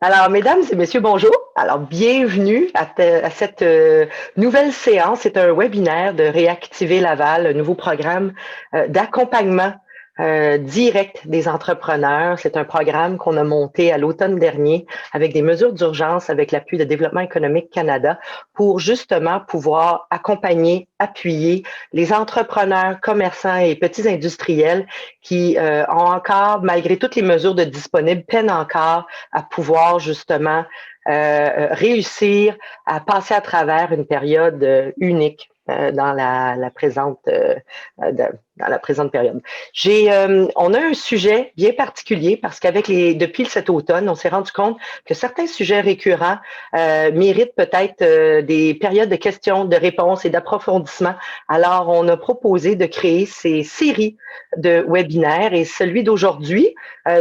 Alors, mesdames et messieurs, bonjour. Alors, bienvenue à cette nouvelle séance. C'est un webinaire de Réactiver Laval, un nouveau programme d'accompagnement direct des entrepreneurs. C'est un programme qu'on a monté à l'automne dernier avec des mesures d'urgence avec l'appui de Développement économique Canada pour justement pouvoir accompagner, appuyer les entrepreneurs, commerçants et petits industriels qui ont encore, malgré toutes les mesures de disponibles, peinent encore à pouvoir justement réussir à passer à travers une période unique dans la présente dans la présente période. On a un sujet bien particulier parce depuis cet automne, on s'est rendu compte que certains sujets récurrents méritent peut-être des périodes de questions, de réponses et d'approfondissement. Alors, on a proposé de créer ces séries de webinaires et celui d'aujourd'hui,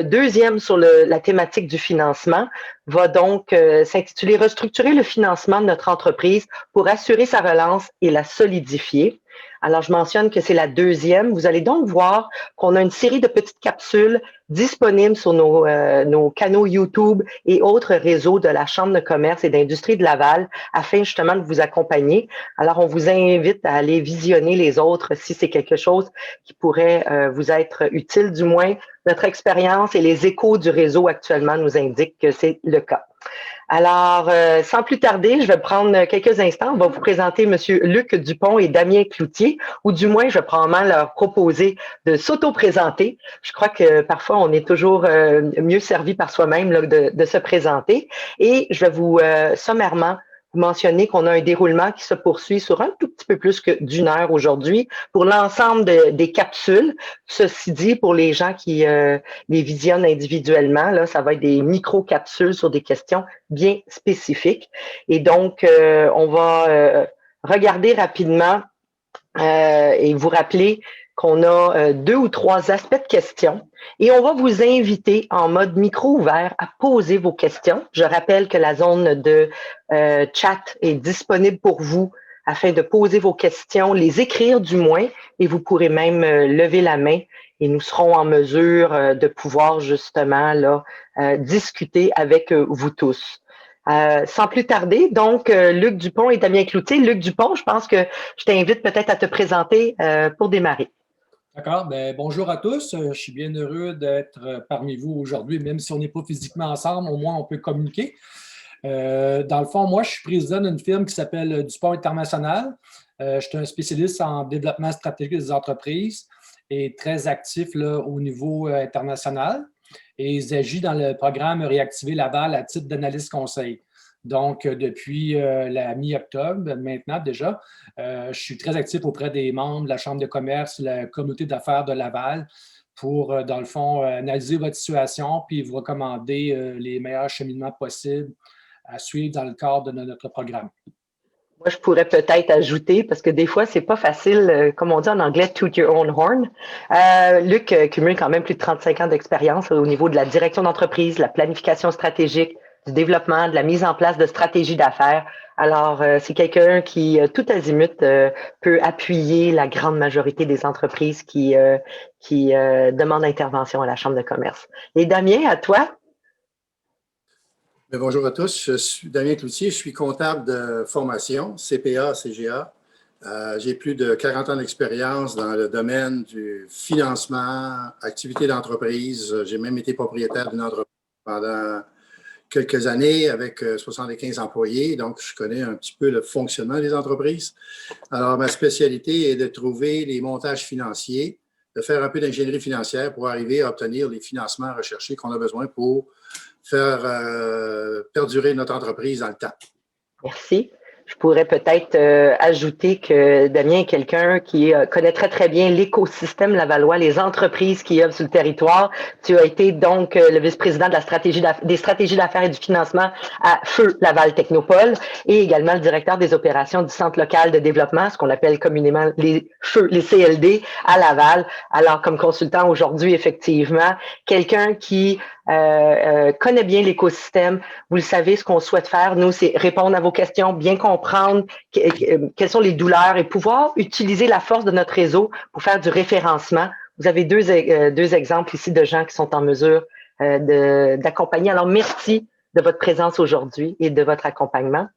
deuxième sur la thématique du financement, va donc s'intituler Restructurer le financement de notre entreprise pour assurer sa relance et la solidifier. Alors, je mentionne que c'est la deuxième. Vous allez donc voir qu'on a une série de petites capsules disponibles sur nos canaux YouTube et autres réseaux de la Chambre de commerce et d'industrie de Laval afin justement de vous accompagner. Alors, on vous invite à aller visionner les autres si c'est quelque chose qui pourrait vous être utile. Du moins, notre expérience et les échos du réseau actuellement nous indiquent que c'est le cas. Alors, sans plus tarder, je vais prendre quelques instants. On va vous présenter M. Luc Dupont et Damien Cloutier, ou du moins, je vais probablement leur proposer de s'auto-présenter. Je crois que parfois, on est toujours mieux servi par soi-même de se présenter. Et je vais vous sommairement vous mentionner qu'on a un déroulement qui se poursuit sur un tout petit peu plus que d'une heure aujourd'hui pour l'ensemble des capsules. Ceci dit, pour les gens qui les visionnent individuellement, là, ça va être des micro-capsules sur des questions bien spécifiques. Et donc, on va regarder rapidement et vous rappeler qu'on a 2 ou 3 aspects de questions et on va vous inviter en mode micro ouvert à poser vos questions. Je rappelle que la zone de chat est disponible pour vous afin de poser vos questions, les écrire du moins, et vous pourrez même lever la main et nous serons en mesure de pouvoir justement là discuter avec vous tous. Sans plus tarder, donc, Luc Dupont et Damien Cloutier. Luc Dupont, je pense que je t'invite peut-être à te présenter pour démarrer. D'accord. Ben, bonjour à tous. Je suis bien heureux d'être parmi vous aujourd'hui, même si on n'est pas physiquement ensemble, au moins on peut communiquer. Dans le fond, moi, je suis président d'une firme qui s'appelle Dupont International. Je suis un spécialiste en développement stratégique des entreprises et très actif là, au niveau international. Et j'agis dans le programme Réactiver Laval à titre d'analyste conseil. Donc, depuis la mi-octobre, maintenant déjà, je suis très actif auprès des membres de la Chambre de commerce, la communauté d'affaires de Laval pour, dans le fond, analyser votre situation puis vous recommander les meilleurs cheminements possibles à suivre dans le cadre de notre programme. Moi, je pourrais peut-être ajouter, parce que des fois, c'est pas facile, comme on dit en anglais, toot your own horn. Luc cumule quand même plus de 35 ans d'expérience au niveau de la direction d'entreprise, la planification stratégique, du développement, de la mise en place de stratégies d'affaires. Alors, c'est quelqu'un qui, tout azimut, peut appuyer la grande majorité des entreprises qui demandent intervention à la Chambre de commerce. Et Damien, à toi? Bien, bonjour à tous, je suis Damien Cloutier, je suis comptable de formation, CPA, CGA. J'ai plus de 40 ans d'expérience dans le domaine du financement, activité d'entreprise. J'ai même été propriétaire d'une entreprise pendant quelques années avec 75 employés, donc je connais un petit peu le fonctionnement des entreprises. Alors, ma spécialité est de trouver les montages financiers, de faire un peu d'ingénierie financière pour arriver à obtenir les financements recherchés qu'on a besoin pour faire perdurer notre entreprise dans le temps. Merci. Je pourrais peut-être ajouter que Damien est quelqu'un qui connaît très, très bien l'écosystème lavallois, les entreprises qui œuvrent sur le territoire. Tu as été donc le vice-président de des stratégies d'affaires et du financement à Feu Laval Technopole et également le directeur des opérations du Centre local de développement, ce qu'on appelle communément les CLD à Laval. Alors, comme consultant aujourd'hui, effectivement, quelqu'un qui connaît bien l'écosystème. Vous le savez, ce qu'on souhaite faire, nous, c'est répondre à vos questions, bien comprendre quelles sont les douleurs et pouvoir utiliser la force de notre réseau pour faire du référencement. Vous avez deux exemples ici de gens qui sont en mesure d'accompagner. Alors, merci de votre présence aujourd'hui et de votre accompagnement.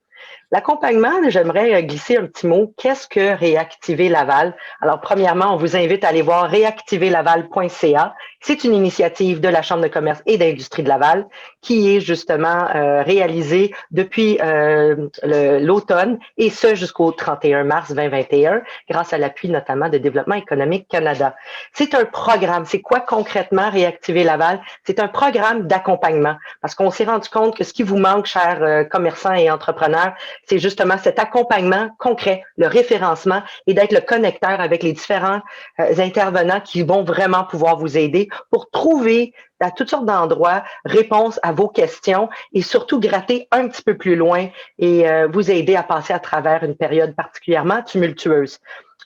L'accompagnement, j'aimerais glisser un petit mot. Qu'est-ce que Réactiver Laval? Alors, premièrement, on vous invite à aller voir réactiverlaval.ca. C'est une initiative de la Chambre de commerce et d'industrie de Laval qui est justement réalisée depuis l'automne et ce jusqu'au 31 mars 2021 grâce à l'appui notamment de Développement économique Canada. C'est un programme. C'est quoi concrètement Réactiver Laval? C'est un programme d'accompagnement parce qu'on s'est rendu compte que ce qui vous manque, chers commerçants et entrepreneurs, c'est justement cet accompagnement concret, le référencement et d'être le connecteur avec les différents intervenants qui vont vraiment pouvoir vous aider pour trouver à toutes sortes d'endroits réponse à vos questions et surtout gratter un petit peu plus loin et vous aider à passer à travers une période particulièrement tumultueuse.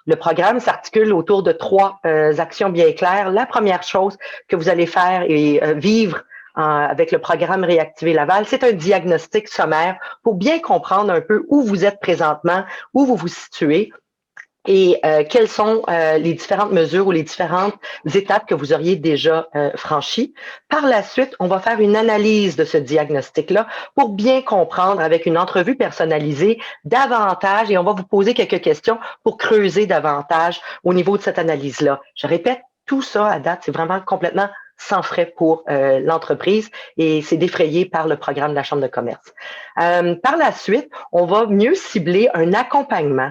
Le programme s'articule autour de 3 actions bien claires. La première chose que vous allez faire et vivre avec le programme Réactiver Laval, c'est un diagnostic sommaire pour bien comprendre un peu où vous êtes présentement, où vous vous situez et quelles sont les différentes mesures ou les différentes étapes que vous auriez déjà franchies. Par la suite, on va faire une analyse de ce diagnostic-là pour bien comprendre avec une entrevue personnalisée davantage et on va vous poser quelques questions pour creuser davantage au niveau de cette analyse-là. Je répète, tout ça à date, c'est vraiment complètement sans frais pour l'entreprise et c'est défrayé par le programme de la Chambre de commerce. Par la suite, on va mieux cibler un accompagnement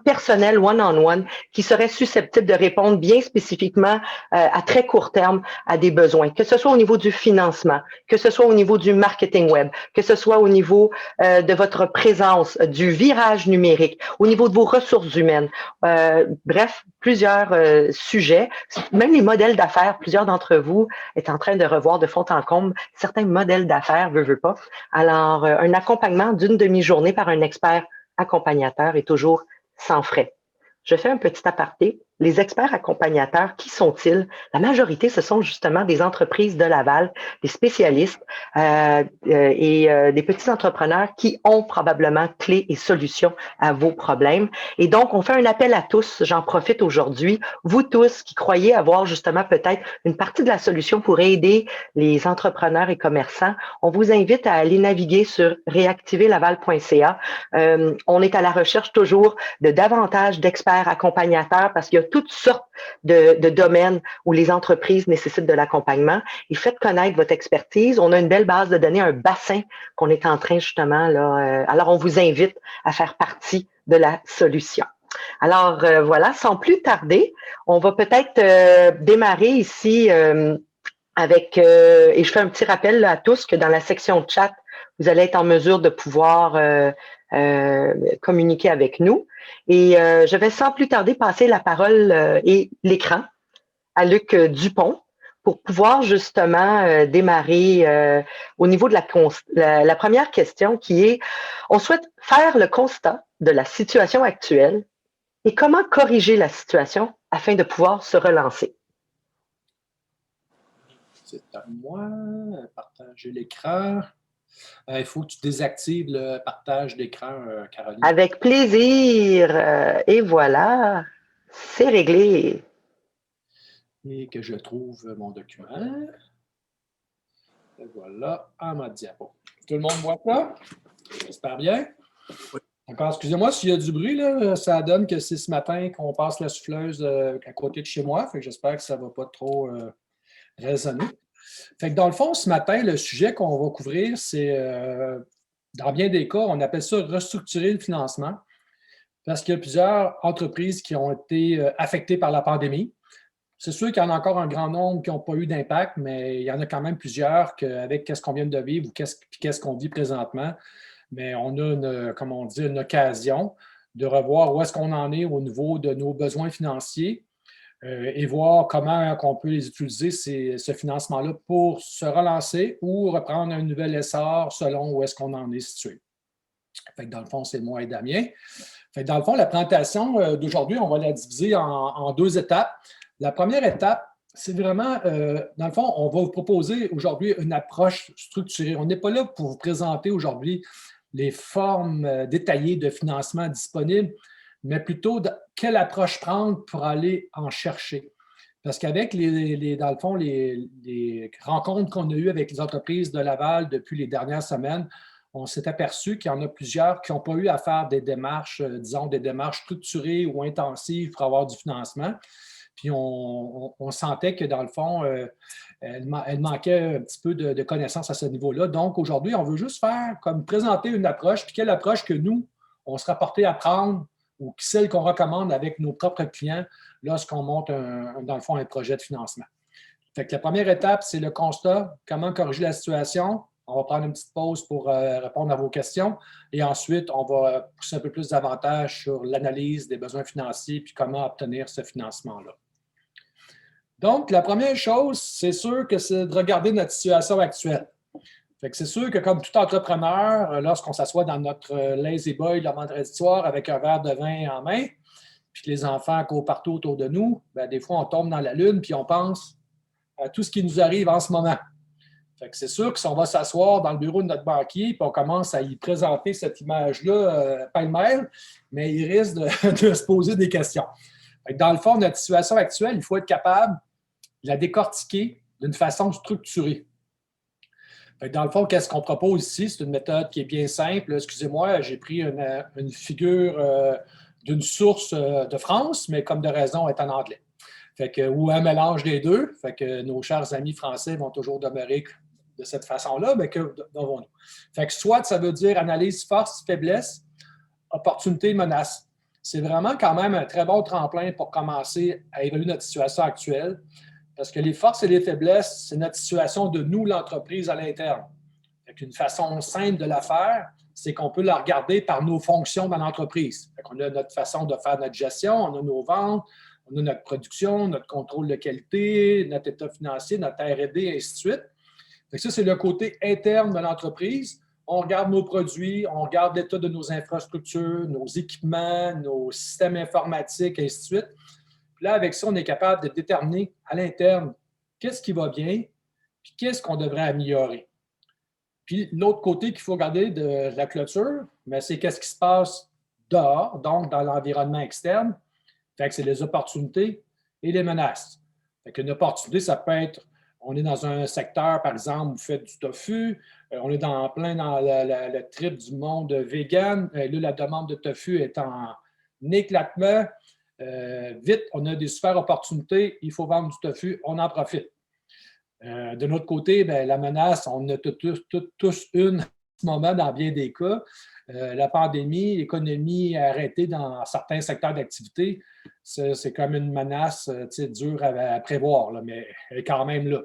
personnel one-on-one qui serait susceptible de répondre bien spécifiquement à très court terme à des besoins, que ce soit au niveau du financement, que ce soit au niveau du marketing web, que ce soit au niveau de votre présence, du virage numérique, au niveau de vos ressources humaines. Bref, plusieurs sujets, même les modèles d'affaires, plusieurs d'entre vous est en train de revoir de fond en comble certains modèles d'affaires, veut pas. Alors, un accompagnement d'une demi-journée par un expert accompagnateur est toujours sans frais. Je fais un petit aparté. Les experts accompagnateurs, qui sont-ils? La majorité, ce sont justement des entreprises de Laval, des spécialistes et des petits entrepreneurs qui ont probablement clés et solutions à vos problèmes. Et donc, on fait un appel à tous. J'en profite aujourd'hui. Vous tous qui croyez avoir justement peut-être une partie de la solution pour aider les entrepreneurs et commerçants, on vous invite à aller naviguer sur réactiverlaval.ca. On est à la recherche toujours de davantage d'experts accompagnateurs parce qu'il y a toutes sortes de domaines où les entreprises nécessitent de l'accompagnement et faites connaître votre expertise. On a une belle base de données, un bassin qu'on est en train justement là. Alors, on vous invite à faire partie de la solution. Alors, voilà, sans plus tarder, on va peut-être démarrer ici avec, et je fais un petit rappel là, à tous que dans la section de chat, vous allez être en mesure de pouvoir communiquer avec nous. Et je vais sans plus tarder passer la parole et l'écran à Luc Dupont pour pouvoir justement démarrer au niveau de la première question qui est, on souhaite faire le constat de la situation actuelle et comment corriger la situation afin de pouvoir se relancer. C'est à moi, partager l'écran. Il faut que tu désactives le partage d'écran, Caroline. Avec plaisir. Et voilà, c'est réglé. Et que je trouve mon document. Et voilà, à ma diapo. Tout le monde voit ça? J'espère bien. Oui. Encore, excusez-moi s'il y a du bruit, là, ça donne que c'est ce matin qu'on passe la souffleuse à côté de chez moi. Fait que j'espère que ça ne va pas trop résonner. Fait que dans le fond, ce matin, le sujet qu'on va couvrir, c'est, dans bien des cas, on appelle ça restructurer le financement parce qu'il y a plusieurs entreprises qui ont été affectées par la pandémie. C'est sûr qu'il y en a encore un grand nombre qui n'ont pas eu d'impact, mais il y en a quand même plusieurs qu'avec ce qu'on vient de vivre ou qu'est-ce qu'on vit présentement, mais on a, comme on dit, une occasion de revoir où est-ce qu'on en est au niveau de nos besoins financiers et voir comment on peut les utiliser, ce financement-là, pour se relancer ou reprendre un nouvel essor selon où est-ce qu'on en est situé. Fait que dans le fond, c'est moi et Damien. Fait que dans le fond, la présentation d'aujourd'hui, on va la diviser en 2 étapes. La première étape, c'est vraiment, dans le fond, on va vous proposer aujourd'hui une approche structurée. On n'est pas là pour vous présenter aujourd'hui les formes détaillées de financement disponibles, mais plutôt quelle approche prendre pour aller en chercher. Parce qu'avec, dans le fond, les rencontres qu'on a eues avec les entreprises de Laval depuis les dernières semaines, on s'est aperçu qu'il y en a plusieurs qui n'ont pas eu à faire des démarches, disons, des démarches structurées ou intensives pour avoir du financement. Puis on sentait que, dans le fond, elle manquait un petit peu de connaissances à ce niveau-là. Donc, aujourd'hui, on veut juste faire comme présenter une approche, puis quelle approche que nous, on sera porté à prendre ou celle qu'on recommande avec nos propres clients lorsqu'on monte, dans le fond, un projet de financement. Fait que la première étape, c'est le constat, comment corriger la situation. On va prendre une petite pause pour répondre à vos questions et ensuite, on va pousser un peu plus d'avantages sur l'analyse des besoins financiers puis comment obtenir ce financement-là. Donc, la première chose, c'est sûr que c'est de regarder notre situation actuelle. Fait que c'est sûr que comme tout entrepreneur, lorsqu'on s'assoit dans notre lazy boy le vendredi soir avec un verre de vin en main, puis que les enfants courent partout autour de nous, bien, des fois, on tombe dans la lune puis on pense à tout ce qui nous arrive en ce moment. Fait que c'est sûr que si on va s'asseoir dans le bureau de notre banquier puis on commence à y présenter cette image-là pêle-mêle, mais il risque de se poser des questions. Fait que dans le fond, notre situation actuelle, il faut être capable de la décortiquer d'une façon structurée. Fait que dans le fond, qu'est-ce qu'on propose ici? C'est une méthode qui est bien simple. Excusez-moi, j'ai pris une figure d'une source de France, mais comme de raison, est en anglais. Fait que, ou un mélange des deux. Fait que nos chers amis français vont toujours demeurer de cette façon-là, mais que devons-nous? Fait que soit ça veut dire analyse force, faiblesse, opportunité, menace. C'est vraiment quand même un très bon tremplin pour commencer à évaluer notre situation actuelle. Parce que les forces et les faiblesses, c'est notre situation de nous, l'entreprise, à l'interne. Une façon simple de la faire, c'est qu'on peut la regarder par nos fonctions dans l'entreprise. On a notre façon de faire notre gestion, on a nos ventes, on a notre production, notre contrôle de qualité, notre état financier, notre R&D, et ainsi de suite. Ça, c'est le côté interne de l'entreprise. On regarde nos produits, on regarde l'état de nos infrastructures, nos équipements, nos systèmes informatiques, et ainsi de suite. Puis là, avec ça, on est capable de déterminer à l'interne qu'est-ce qui va bien, puis qu'est-ce qu'on devrait améliorer. Puis l'autre côté qu'il faut regarder de la clôture, c'est qu'est-ce qui se passe dehors, donc dans l'environnement externe. Fait que c'est les opportunités et les menaces. Fait qu'une opportunité, ça peut être, on est dans un secteur, par exemple, où vous faites du tofu, on est plein dans le trip du monde vegan. Là, la demande de tofu est en éclatement. Vite, on a des super opportunités, il faut vendre du tofu, on en profite. De notre côté, la menace, on a tous une en ce moment dans bien des cas. La pandémie, l'économie arrêtée dans certains secteurs d'activité, c'est comme une menace dure à prévoir, là, mais elle est quand même là.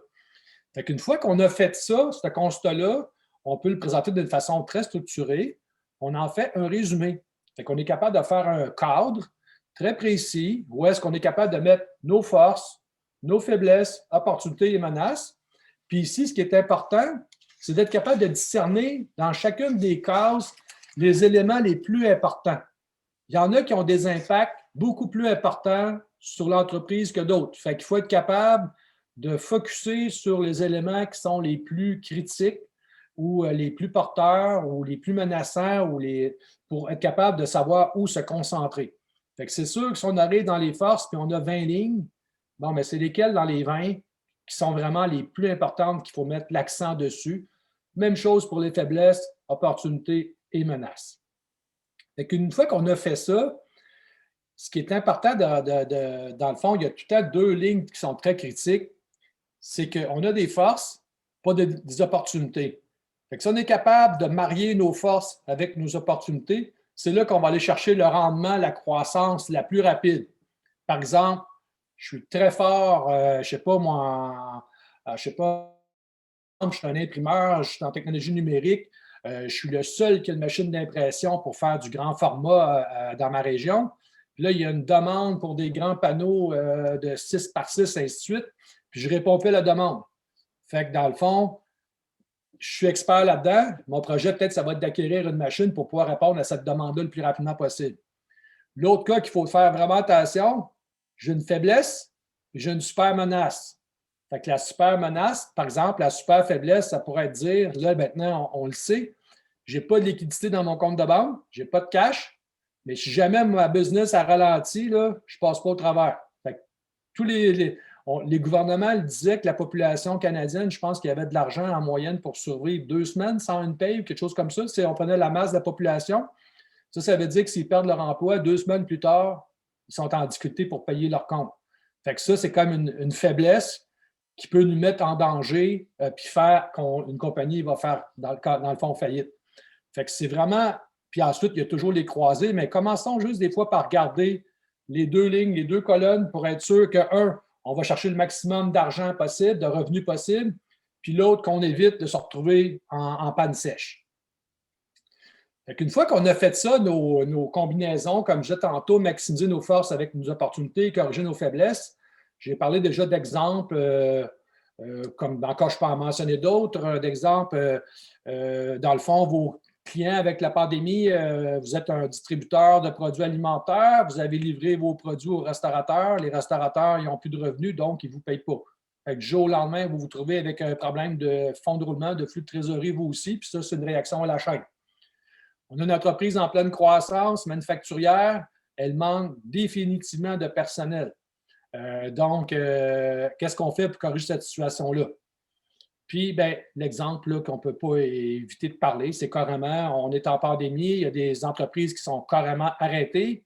Fait qu'une fois qu'on a fait ça, ce constat-là, on peut le présenter d'une façon très structurée. On en fait un résumé. Fait qu'on est capable de faire un cadre très précis où est-ce qu'on est capable de mettre nos forces, nos faiblesses, opportunités et menaces. Puis ici, ce qui est important, c'est d'être capable de discerner dans chacune des cases les éléments les plus importants. Il y en a qui ont des impacts beaucoup plus importants sur l'entreprise que d'autres. Fait qu'il faut être capable de focusser sur les éléments qui sont les plus critiques ou les plus porteurs ou les plus menaçants pour être capable de savoir où se concentrer. Fait que c'est sûr que si on arrive dans les forces puis on a 20 lignes, c'est lesquelles dans les 20 qui sont vraiment les plus importantes qu'il faut mettre l'accent dessus. Même chose pour les faiblesses, opportunités et menaces. Fait qu'une fois qu'on a fait ça, ce qui est important dans le fond, il y a tout le temps 2 lignes qui sont très critiques. C'est qu'on a des forces, pas des opportunités. Fait que si on est capable de marier nos forces avec nos opportunités, c'est là qu'on va aller chercher le rendement, la croissance la plus rapide. Par exemple, je suis très fort, je ne sais pas moi, je suis un imprimeur, je suis en technologie numérique, je suis le seul qui a une machine d'impression pour faire du grand format dans ma région. Puis là, il y a une demande pour des grands panneaux de 6 par 6, ainsi de suite. Puis je réponds pas à la demande. Fait que dans le fond, je suis expert là-dedans. Mon projet, peut-être, ça va être d'acquérir une machine pour pouvoir répondre à cette demande-là le plus rapidement possible. L'autre cas qu'il faut faire vraiment attention, j'ai une faiblesse et j'ai une super menace. Fait que la super menace, par exemple, la super faiblesse, ça pourrait être dire, là, maintenant, on le sait, je n'ai pas de liquidité dans mon compte de banque, je n'ai pas de cash, mais si jamais ma business a ralenti, là, je ne passe pas au travers. Fait que les gouvernements disaient que la population canadienne, je pense qu'il y avait de l'argent en moyenne pour survivre 2 semaines sans une paye, quelque chose comme ça. On prenait la masse de la population. Ça veut dire que s'ils perdent leur emploi, 2 semaines plus tard, ils sont en difficulté pour payer leur compte. Fait que ça, c'est quand même une faiblesse qui peut nous mettre en danger puis faire qu'une compagnie va faire, dans le fond, faillite. Fait que c'est vraiment... Puis ensuite, il y a toujours les croisés, mais commençons juste des fois par regarder les 2 lignes, les 2 colonnes pour être sûr que, on va chercher le maximum d'argent possible, de revenus possible, puis l'autre, qu'on évite de se retrouver en panne sèche. Une fois qu'on a fait ça, nos combinaisons, comme je disais tantôt, maximiser nos forces avec nos opportunités, corriger nos faiblesses, j'ai parlé déjà d'exemples, comme encore je peux en mentionner d'autres, d'exemples, dans le fond, vos clients avec la pandémie, vous êtes un distributeur de produits alimentaires, vous avez livré vos produits aux restaurateurs, les restaurateurs, ils n'ont plus de revenus, donc ils ne vous payent pas. Fait que du jour au lendemain, vous vous trouvez avec un problème de fonds de roulement, de flux de trésorerie, vous aussi, puis ça, c'est une réaction à la chaîne. On a une entreprise en pleine croissance manufacturière, elle manque définitivement de personnel. Donc, qu'est-ce qu'on fait pour corriger cette situation-là? Puis, l'exemple qu'on ne peut pas éviter de parler, c'est carrément, on est en pandémie, il y a des entreprises qui sont carrément arrêtées.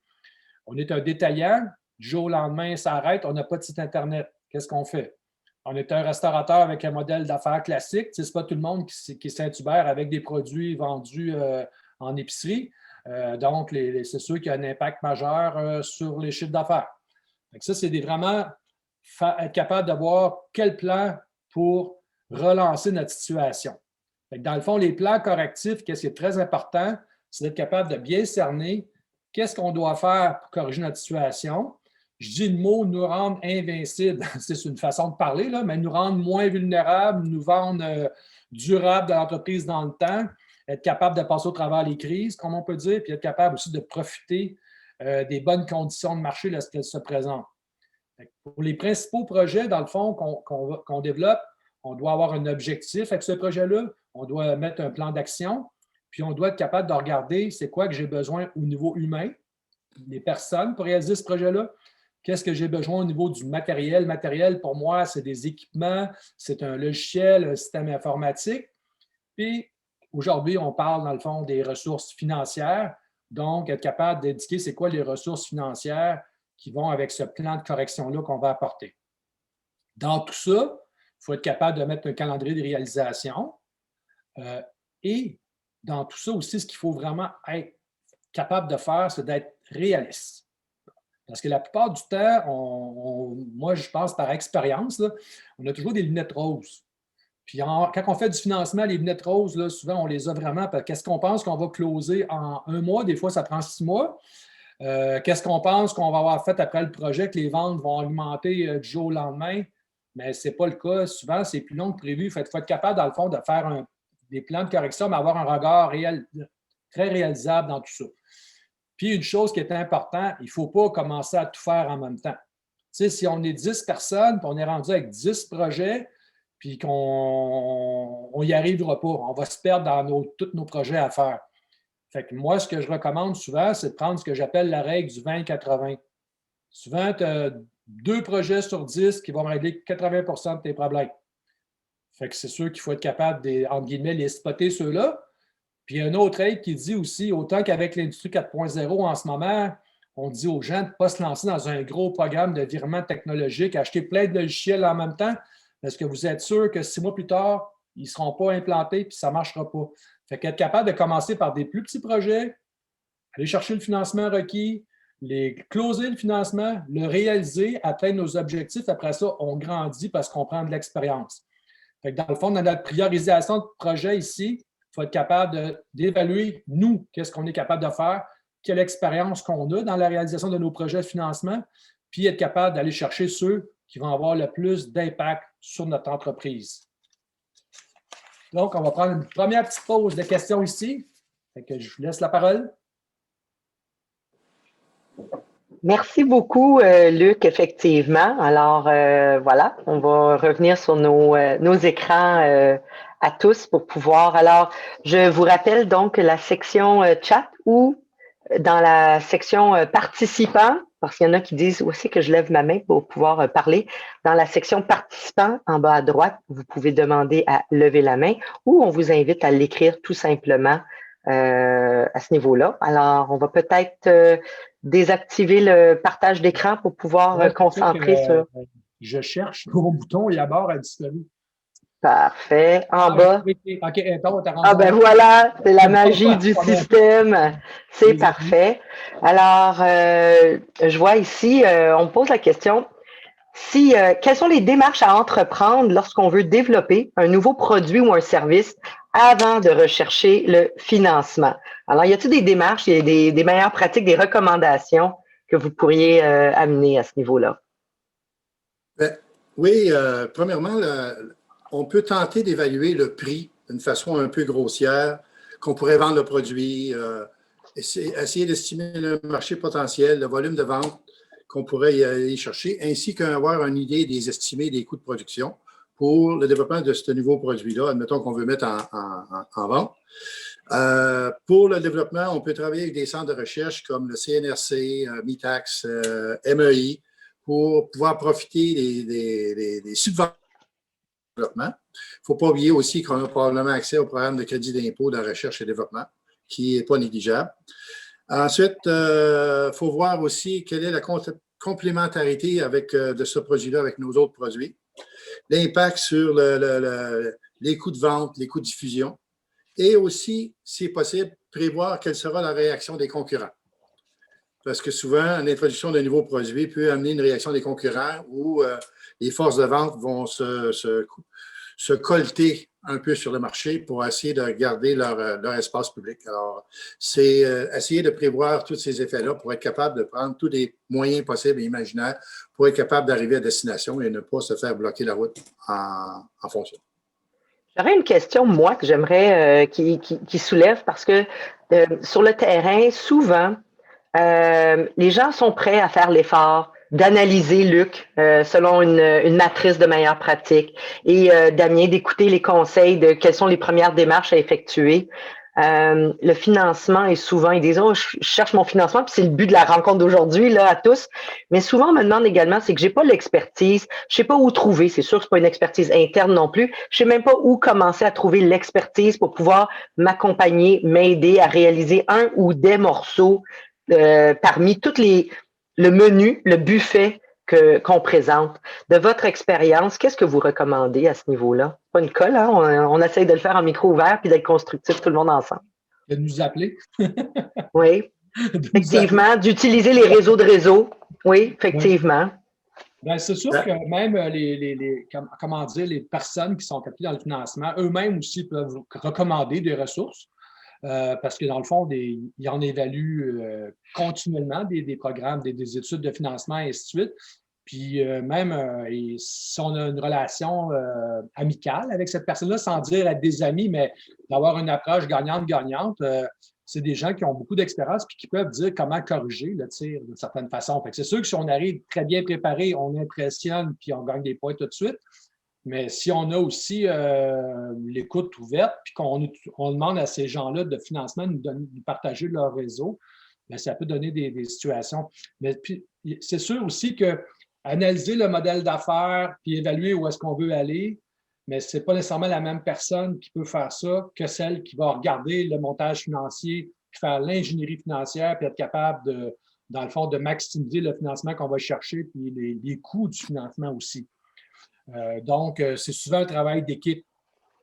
On est un détaillant, du jour au lendemain, ça arrête, on n'a pas de site Internet. Qu'est-ce qu'on fait? On est un restaurateur avec un modèle d'affaires classique. Ce n'est pas tout le monde qui est Saint-Hubert avec des produits vendus en épicerie. Donc, c'est sûr qu'il y a un impact majeur sur les chiffres d'affaires. Ça, c'est vraiment être capable d'avoir quel plan pour relancer notre situation. Dans le fond, les plans correctifs, qu'est-ce qui est très important, c'est d'être capable de bien cerner qu'est-ce qu'on doit faire pour corriger notre situation. Je dis le mot nous rendre invincibles. C'est une façon de parler, là, mais nous rendre moins vulnérables, nous rendre durables dans l'entreprise dans le temps, être capable de passer au travers les crises, comme on peut dire, puis être capable aussi de profiter des bonnes conditions de marché lorsqu'elles se présentent. Pour les principaux projets, dans le fond, qu'on développe, on doit avoir un objectif avec ce projet-là, on doit mettre un plan d'action, puis on doit être capable de regarder c'est quoi que j'ai besoin au niveau humain, les personnes pour réaliser ce projet-là. Qu'est-ce que j'ai besoin au niveau du matériel? Matériel, pour moi, c'est des équipements, c'est un logiciel, un système informatique. Puis, aujourd'hui, on parle, dans le fond, des ressources financières. Donc, être capable d'indiquer c'est quoi les ressources financières qui vont avec ce plan de correction-là qu'on va apporter. Dans tout ça, il faut être capable de mettre un calendrier de réalisation. Et dans tout ça aussi, ce qu'il faut vraiment être capable de faire, c'est d'être réaliste. Parce que la plupart du temps, moi, je pense par expérience, là, on a toujours des lunettes roses. Puis quand on fait du financement, les lunettes roses, là, souvent, on les a vraiment. Qu'est-ce qu'on pense qu'on va closer en 1 mois? Des fois, ça prend 6 mois. Qu'est-ce qu'on pense qu'on va avoir fait après le projet, que les ventes vont augmenter du jour au lendemain? Mais ce n'est pas le cas. Souvent, c'est plus long que prévu. Il faut être capable, dans le fond, de faire des plans de correction, mais avoir un regard très réalisable dans tout ça. Puis, une chose qui est importante, il ne faut pas commencer à tout faire en même temps. Tu sais, si on est 10 personnes, puis on est rendu avec 10 projets, puis qu'on n'y arrivera pas, on va se perdre dans tous nos projets à faire. Fait que moi, ce que je recommande souvent, c'est de prendre ce que j'appelle la règle du 20-80. Souvent, tu as 2 projets sur 10 qui vont régler 80 % de tes problèmes. Fait que c'est sûr qu'il faut être capable, entre guillemets, les spotter ceux-là. Puis il y a une autre règle qui dit aussi, autant qu'avec l'industrie 4.0 en ce moment, on dit aux gens de ne pas se lancer dans un gros programme de virement technologique, acheter plein de logiciels en même temps, parce que vous êtes sûr que 6 mois plus tard, ils ne seront pas implantés puis ça ne marchera pas. Fait qu'être capable de commencer par des plus petits projets, aller chercher le financement requis, closer le financement, le réaliser, atteindre nos objectifs. Après ça, on grandit parce qu'on prend de l'expérience. Fait que dans le fond, dans notre priorisation de projet ici, il faut être capable d'évaluer, nous, qu'est-ce qu'on est capable de faire, quelle expérience qu'on a dans la réalisation de nos projets de financement, puis être capable d'aller chercher ceux qui vont avoir le plus d'impact sur notre entreprise. Donc, on va prendre une première petite pause de questions ici. Fait que je vous laisse la parole. Merci beaucoup, Luc, effectivement. Alors, voilà, on va revenir sur nos écrans à tous pour pouvoir. Alors, je vous rappelle donc la section chat ou dans la section participants, parce qu'il y en a qui disent où c'est que je lève ma main pour pouvoir parler. Dans la section participants, en bas à droite, vous pouvez demander à lever la main ou on vous invite à l'écrire tout simplement à ce niveau-là. Alors, on va peut-être désactiver le partage d'écran pour pouvoir concentrer sur… Je cherche mon bouton et à bord a disparu. Parfait. En bas. OK, ah ben voilà, c'est la magie du système. C'est parfait. Alors, je vois ici, on me pose la question, quelles sont les démarches à entreprendre lorsqu'on veut développer un nouveau produit ou un service avant de rechercher le financement? Alors, y a-t-il des démarches, il y a des meilleures pratiques, des recommandations que vous pourriez amener à ce niveau-là? Ben, oui, premièrement, on peut tenter d'évaluer le prix d'une façon un peu grossière, qu'on pourrait vendre le produit, essayer d'estimer le marché potentiel, le volume de vente qu'on pourrait y aller chercher, ainsi qu'avoir une idée des estimés des coûts de production pour le développement de ce nouveau produit-là, admettons qu'on veut mettre en vente. Pour le développement, on peut travailler avec des centres de recherche comme le CNRC, MITAX, MEI, pour pouvoir profiter des subventions de développement. Il ne faut pas oublier aussi qu'on a probablement accès au programme de crédit d'impôt de recherche et développement, qui n'est pas négligeable. Ensuite, il faut voir aussi quelle est la complémentarité de ce produit-là avec nos autres produits, l'impact sur les coûts de vente, les coûts de diffusion, et aussi, si possible, prévoir quelle sera la réaction des concurrents. Parce que souvent, l'introduction d'un nouveau produit peut amener une réaction des concurrents où les forces de vente vont se colter un peu sur le marché pour essayer de garder leur espace public. Alors, c'est essayer de prévoir tous ces effets-là pour être capable de prendre tous les moyens possibles et imaginaires pour être capable d'arriver à destination et ne pas se faire bloquer la route en fonction. J'aurais une question, moi, que j'aimerais qui soulève parce que sur le terrain, souvent, les gens sont prêts à faire l'effort d'analyser, Luc, selon une matrice de meilleures pratiques et Damien, d'écouter les conseils de quelles sont les premières démarches à effectuer. Le financement est souvent, ils disent, oh, je cherche mon financement, puis c'est le but de la rencontre d'aujourd'hui, là, à tous. Mais souvent, on me demande également, c'est que j'ai pas l'expertise, je sais pas où trouver, c'est sûr que c'est pas une expertise interne non plus, je sais même pas où commencer à trouver l'expertise pour pouvoir m'accompagner, m'aider à réaliser un ou des morceaux parmi le menu, le buffet qu'on présente. De votre expérience, qu'est-ce que vous recommandez à ce niveau-là? Pas une colle, hein? On essaye de le faire en micro ouvert puis d'être constructif tout le monde ensemble. De nous appeler. Oui, effectivement. D'utiliser les réseaux de réseau. Oui, effectivement. Ben, c'est sûr que même les personnes qui sont captées dans le financement, eux-mêmes aussi peuvent recommander des ressources. Parce que dans le fond, ils en évaluent continuellement des programmes, des études de financement et ainsi de suite. Puis même si on a une relation amicale avec cette personne-là, sans dire à des amis, mais d'avoir une approche gagnante-gagnante, c'est des gens qui ont beaucoup d'expérience et qui peuvent dire comment corriger le tir d'une certaine façon. C'est sûr que si on arrive très bien préparé, on impressionne puis on gagne des points tout de suite. Mais si on a aussi l'écoute ouverte, puis qu'on demande à ces gens-là de financement de nous partager leur réseau, bien, ça peut donner des situations. Mais puis, c'est sûr aussi qu'analyser le modèle d'affaires puis évaluer où est-ce qu'on veut aller, mais ce n'est pas nécessairement la même personne qui peut faire ça que celle qui va regarder le montage financier, puis faire l'ingénierie financière, puis être capable dans le fond, de maximiser le financement qu'on va chercher, puis les coûts du financement aussi. Donc, c'est souvent un travail d'équipe.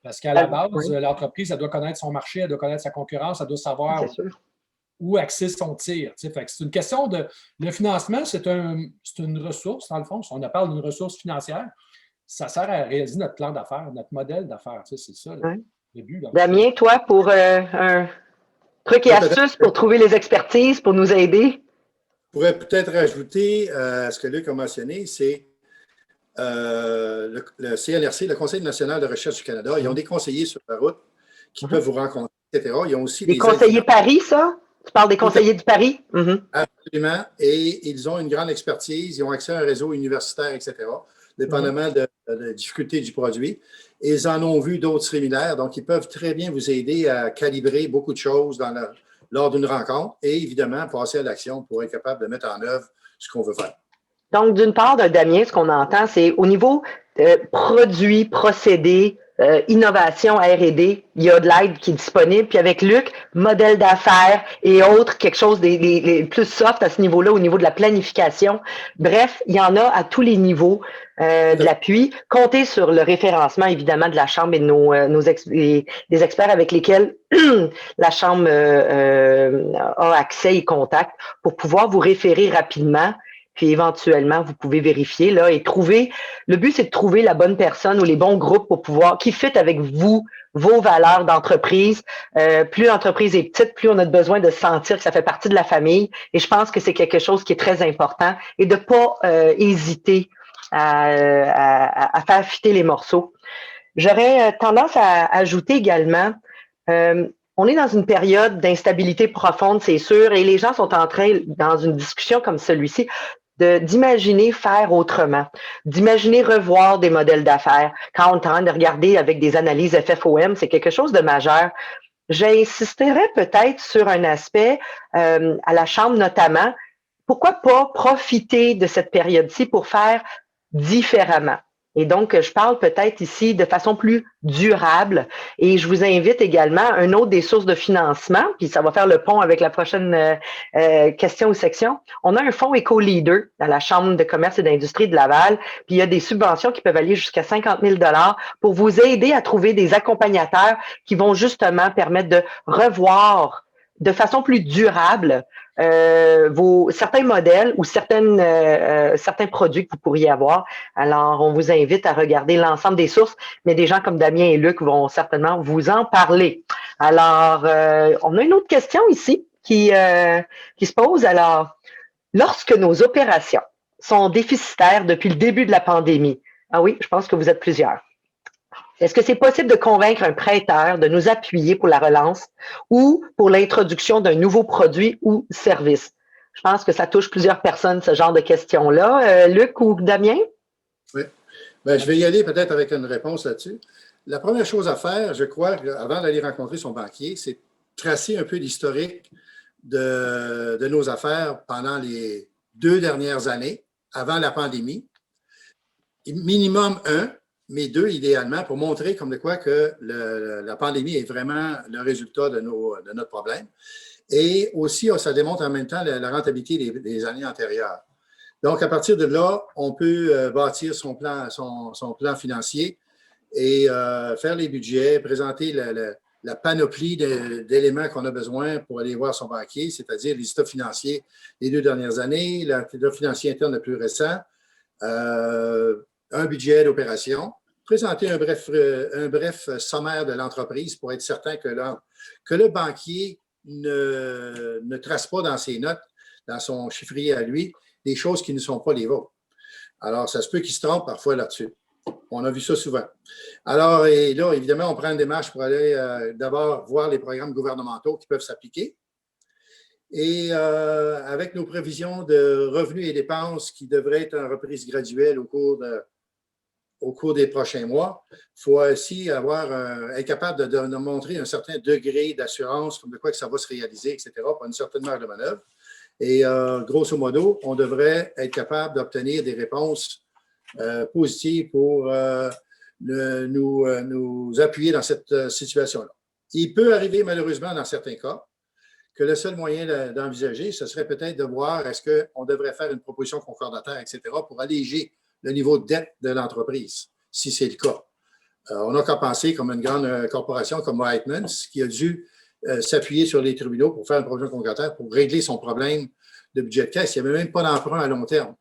Parce qu'à la base, l'entreprise, elle doit connaître son marché, elle doit connaître sa concurrence, elle doit savoir où axer son tir. C'est une question de… Le financement, c'est une ressource, dans le fond. Si on parle d'une ressource financière, ça sert à réaliser notre plan d'affaires, notre modèle d'affaires. C'est ça le but. Damien, toi, pour un truc et astuce pour trouver les expertises, pour nous aider? Je pourrais peut-être rajouter ce que Luc a mentionné, c'est le CNRC, le Conseil national de recherche du Canada, ils ont des conseillers sur la route qui peuvent vous rencontrer, etc. Ils ont aussi des conseillers Paris, ça? Tu parles des conseillers du Paris? Absolument. Et ils ont une grande expertise, ils ont accès à un réseau universitaire, etc., dépendamment de la difficulté du produit. Ils en ont vu d'autres séminaires, donc ils peuvent très bien vous aider à calibrer beaucoup de choses dans lors d'une rencontre et évidemment passer à l'action pour être capable de mettre en œuvre ce qu'on veut faire. Donc, d'une part, Damien, ce qu'on entend, c'est au niveau produits, procédés, innovation, R&D, il y a de l'aide qui est disponible. Puis avec Luc, modèle d'affaires et autres, quelque chose des plus soft à ce niveau-là, au niveau de la planification. Bref, il y en a à tous les niveaux de l'appui. Comptez sur le référencement, évidemment, de la Chambre et de des experts avec lesquels la Chambre a accès et contact pour pouvoir vous référer rapidement. Puis éventuellement, vous pouvez vérifier là et trouver. Le but, c'est de trouver la bonne personne ou les bons groupes pour pouvoir qui fit avec vous, vos valeurs d'entreprise. Plus l'entreprise est petite, plus on a besoin de sentir que ça fait partie de la famille. Et je pense que c'est quelque chose qui est très important et de pas hésiter à faire fitter les morceaux. J'aurais tendance à ajouter également. On est dans une période d'instabilité profonde, c'est sûr, et les gens sont en train, dans une discussion comme celui-ci, d'imaginer faire autrement, d'imaginer revoir des modèles d'affaires. Quand on est en train de regarder avec des analyses FFOM, c'est quelque chose de majeur. J'insisterais peut-être sur un aspect, à la Chambre notamment, pourquoi pas profiter de cette période-ci pour faire différemment. Et donc, je parle peut-être ici de façon plus durable et je vous invite également à une autre des sources de financement, puis ça va faire le pont avec la prochaine question ou section. On a un fonds éco-leader à la Chambre de commerce et d'industrie de Laval, puis il y a des subventions qui peuvent aller jusqu'à 50 000 $ pour vous aider à trouver des accompagnateurs qui vont justement permettre de revoir de façon plus durable certains modèles ou certains produits que vous pourriez avoir. Alors, on vous invite à regarder l'ensemble des sources, mais des gens comme Damien et Luc vont certainement vous en parler. Alors, on a une autre question ici qui se pose. Alors, lorsque nos opérations sont déficitaires depuis le début de la pandémie, ah oui, je pense que vous êtes plusieurs. Est-ce que c'est possible de convaincre un prêteur de nous appuyer pour la relance ou pour l'introduction d'un nouveau produit ou service? Je pense que ça touche plusieurs personnes, ce genre de questions-là. Luc ou Damien? Oui. Bien, je vais y aller peut-être avec une réponse là-dessus. La première chose à faire, je crois, avant d'aller rencontrer son banquier, c'est tracer un peu l'historique de nos affaires pendant les 2 dernières années, avant la pandémie. Minimum 1, mais 2 idéalement, pour montrer comme de quoi que la pandémie est vraiment le résultat de notre problème. Et aussi, ça démontre en même temps la rentabilité des années antérieures. Donc, à partir de là, on peut bâtir son plan financier et faire les budgets, présenter la panoplie d'éléments qu'on a besoin pour aller voir son banquier, c'est-à-dire les états financiers des 2 dernières années, l'état financier interne le plus récent, un budget d'opération, présenter un bref sommaire de l'entreprise pour être certain que le banquier ne trace pas dans ses notes, dans son chiffrier à lui, des choses qui ne sont pas les vôtres. Alors, ça se peut qu'il se trompe parfois là-dessus. On a vu ça souvent. Alors, et là, évidemment, on prend une démarche pour aller d'abord voir les programmes gouvernementaux qui peuvent s'appliquer. Et avec nos prévisions de revenus et dépenses qui devraient être en reprise graduelle au cours des prochains mois, il faut aussi être capable de montrer un certain degré d'assurance, comme de quoi que ça va se réaliser, etc., pour une certaine marge de manœuvre. Et grosso modo, on devrait être capable d'obtenir des réponses positives pour nous appuyer dans cette situation-là. Il peut arriver malheureusement dans certains cas que le seul moyen d'envisager, ce serait peut-être de voir est-ce qu'on devrait faire une proposition concordataire, etc., pour alléger le niveau de dette de l'entreprise, si c'est le cas. On n'a qu'à penser comme une grande corporation comme Whiteman, qui a dû s'appuyer sur les tribunaux pour faire une proposition concordataire pour régler son problème de budget de caisse. Il n'y avait même pas d'emprunt à long terme.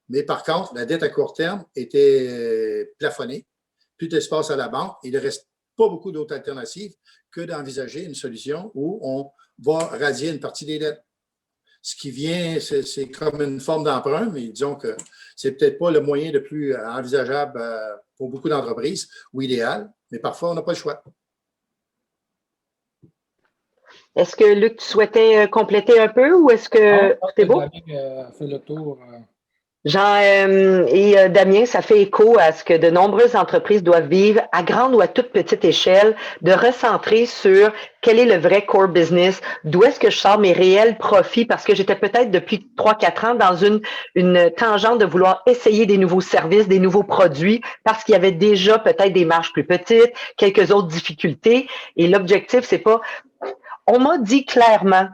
Mais par contre, la dette à court terme était plafonnée, plus d'espace à la banque. Il ne reste pas beaucoup d'autres alternatives que d'envisager une solution où on va radier une partie des dettes. Ce qui vient, c'est comme une forme d'emprunt, mais disons que c'est peut-être pas le moyen le plus envisageable pour beaucoup d'entreprises ou idéal, mais parfois, on n'a pas le choix. Est-ce que, Luc, tu souhaitais compléter un peu ou est-ce que tout est beau? Fait le tour. Jean Damien, ça fait écho à ce que de nombreuses entreprises doivent vivre, à grande ou à toute petite échelle, de recentrer sur quel est le vrai core business, d'où est-ce que je sors mes réels profits, parce que j'étais peut-être depuis 3-4 ans dans une tangente de vouloir essayer des nouveaux services, des nouveaux produits, parce qu'il y avait déjà peut-être des marges plus petites, quelques autres difficultés, et l'objectif, c'est pas on m'a dit clairement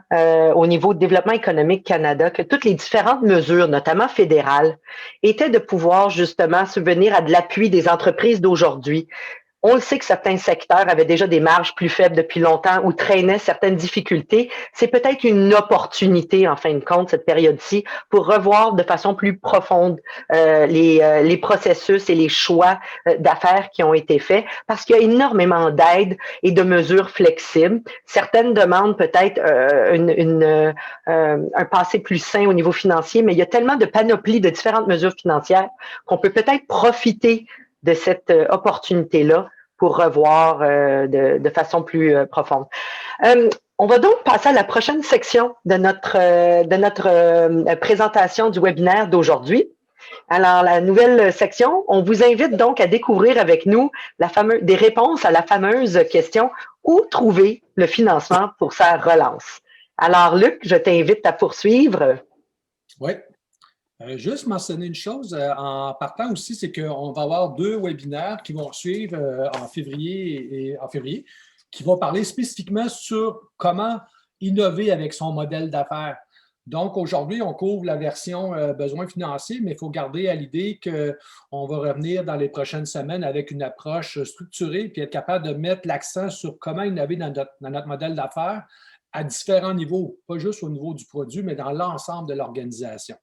au niveau de développement économique Canada que toutes les différentes mesures, notamment fédérales, étaient de pouvoir justement subvenir à de l'appui des entreprises d'aujourd'hui. On le sait que certains secteurs avaient déjà des marges plus faibles depuis longtemps ou traînaient certaines difficultés. C'est peut-être une opportunité, en fin de compte, cette période-ci, pour revoir de façon plus profonde les processus et les choix d'affaires qui ont été faits, parce qu'il y a énormément d'aides et de mesures flexibles. Certaines demandent peut-être un passé plus sain au niveau financier, mais il y a tellement de panoplie de différentes mesures financières qu'on peut peut-être profiter de cette opportunité-là pour revoir de façon plus profonde. On va donc passer à la prochaine section de notre présentation du webinaire d'aujourd'hui. Alors, la nouvelle section, on vous invite donc à découvrir avec nous des réponses à la fameuse question « Où trouver le financement pour sa relance? » Alors, Luc, je t'invite à poursuivre. Oui. Juste mentionner une chose en partant aussi, c'est qu'on va avoir 2 webinaires qui vont suivre en février, qui vont parler spécifiquement sur comment innover avec son modèle d'affaires. Donc, aujourd'hui, on couvre la version besoins financiers, mais il faut garder à l'idée qu'on va revenir dans les prochaines semaines avec une approche structurée puis être capable de mettre l'accent sur comment innover dans notre modèle d'affaires à différents niveaux, pas juste au niveau du produit, mais dans l'ensemble de l'organisation.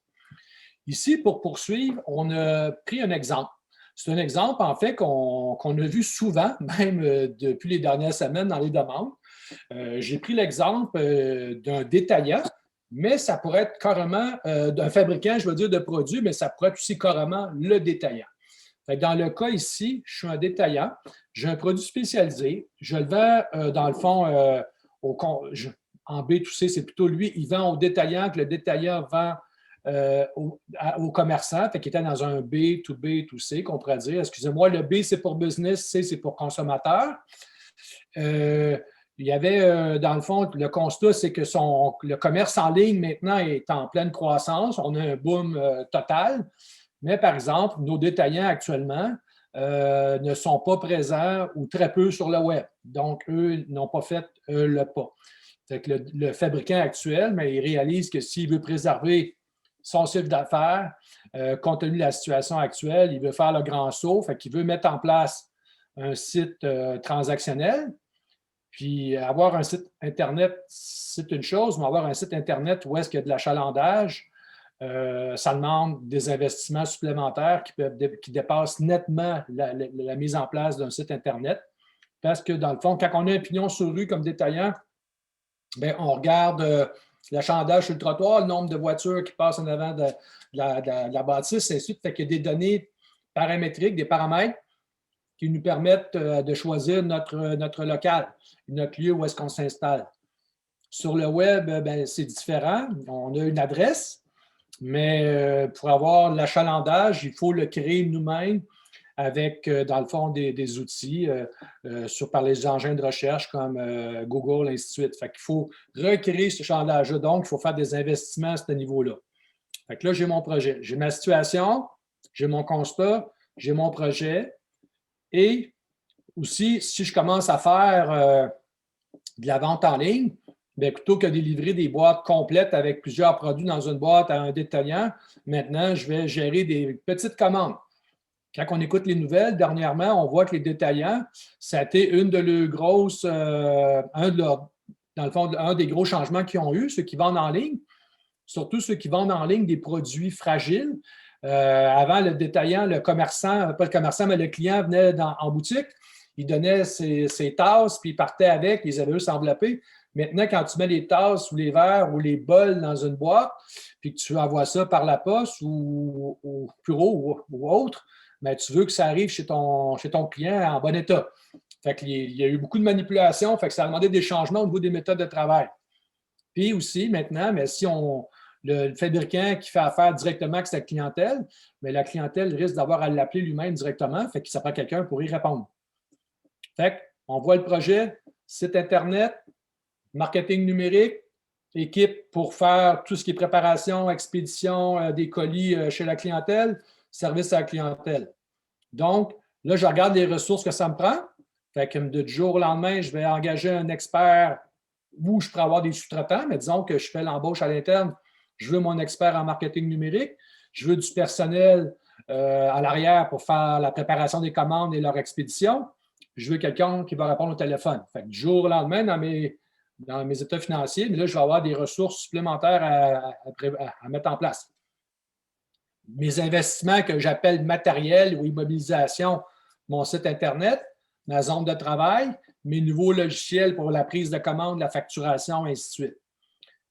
Ici, pour poursuivre, on a pris un exemple. C'est un exemple, en fait, qu'on a vu souvent, même depuis les dernières semaines dans les demandes. J'ai pris l'exemple d'un détaillant, mais ça pourrait être carrément d'un fabricant, je veux dire, de produits, mais ça pourrait être aussi carrément le détaillant. Dans le cas ici, je suis un détaillant, j'ai un produit spécialisé, je le vends, dans le fond, en B2C, c'est plutôt lui, il vend au détaillant, que le détaillant vend aux commerçants, qui était dans un B2B2C, qu'on pourrait dire. Excusez-moi, le B, c'est pour business, C, c'est pour consommateur. Il y avait, dans le fond, le constat, c'est que le commerce en ligne, maintenant, est en pleine croissance. On a un boom total. Mais, par exemple, nos détaillants actuellement ne sont pas présents ou très peu sur le web. Donc, eux n'ont pas fait le pas. Fait que le fabricant actuel, mais il réalise que s'il veut préserver son chiffre d'affaires, compte tenu de la situation actuelle, il veut faire le grand saut, fait qu'il veut mettre en place un site transactionnel. Puis avoir un site Internet, c'est une chose, mais avoir un site Internet où est-ce qu'il y a de l'achalandage, ça demande des investissements supplémentaires qui dépassent nettement la mise en place d'un site Internet. Parce que, dans le fond, quand on a un pignon sur rue comme détaillant, bien, on regarde l'achalandage sur le trottoir, le nombre de voitures qui passent en avant de la bâtisse, et ainsi de suite. Fait qu'il y a des données paramétriques, des paramètres qui nous permettent de choisir notre local, notre lieu où est-ce qu'on s'installe. Sur le web, ben, c'est différent. On a une adresse, mais pour avoir l'achalandage, il faut le créer nous-mêmes avec, dans le fond, des outils par les engins de recherche comme Google, ainsi de suite. Fait qu'il faut recréer ce achalandage-là. Donc, il faut faire des investissements à ce niveau-là. Fait que là, j'ai mon projet. J'ai ma situation, j'ai mon constat, j'ai mon projet. Et aussi, si je commence à faire de la vente en ligne, bien, plutôt que de livrer des boîtes complètes avec plusieurs produits dans une boîte à un détaillant, maintenant, je vais gérer des petites commandes. Quand on écoute les nouvelles, dernièrement, on voit que les détaillants, ça a été une de leurs grosses, dans le fond, un des gros changements qu'ils ont eu, ceux qui vendent en ligne, surtout ceux qui vendent en ligne des produits fragiles. Avant, le détaillant, le commerçant, pas le commerçant, mais le client venait en boutique, il donnait ses tasses, puis il partait avec, ils avaient eux s'envelopper. Maintenant, quand tu mets les tasses ou les verres ou les bols dans une boîte, puis que tu envoies ça par la poste ou au bureau ou autre, mais tu veux que ça arrive chez ton client en bon état. Fait qu'il y a eu beaucoup de manipulations, fait que ça a demandé des changements au niveau des méthodes de travail. Puis aussi, maintenant, mais si le fabricant qui fait affaire directement avec sa clientèle, mais la clientèle risque d'avoir à l'appeler lui-même directement, fait que ça prend quelqu'un pour y répondre. Fait qu'on voit le projet, site Internet, marketing numérique, équipe pour faire tout ce qui est préparation, expédition des colis chez la clientèle, service à la clientèle. Donc, là, je regarde les ressources que ça me prend. Fait que du jour au lendemain, je vais engager un expert où je pourrais avoir des sous-traitants, mais disons que je fais l'embauche à l'interne. Je veux mon expert en marketing numérique. Je veux du personnel à l'arrière pour faire la préparation des commandes et leur expédition. Je veux quelqu'un qui va répondre au téléphone. Fait que du jour au lendemain, dans mes états financiers, mais là, je vais avoir des ressources supplémentaires à mettre en place. Mes investissements que j'appelle matériel ou immobilisation, mon site Internet, ma zone de travail, mes nouveaux logiciels pour la prise de commande, la facturation, et ainsi de suite.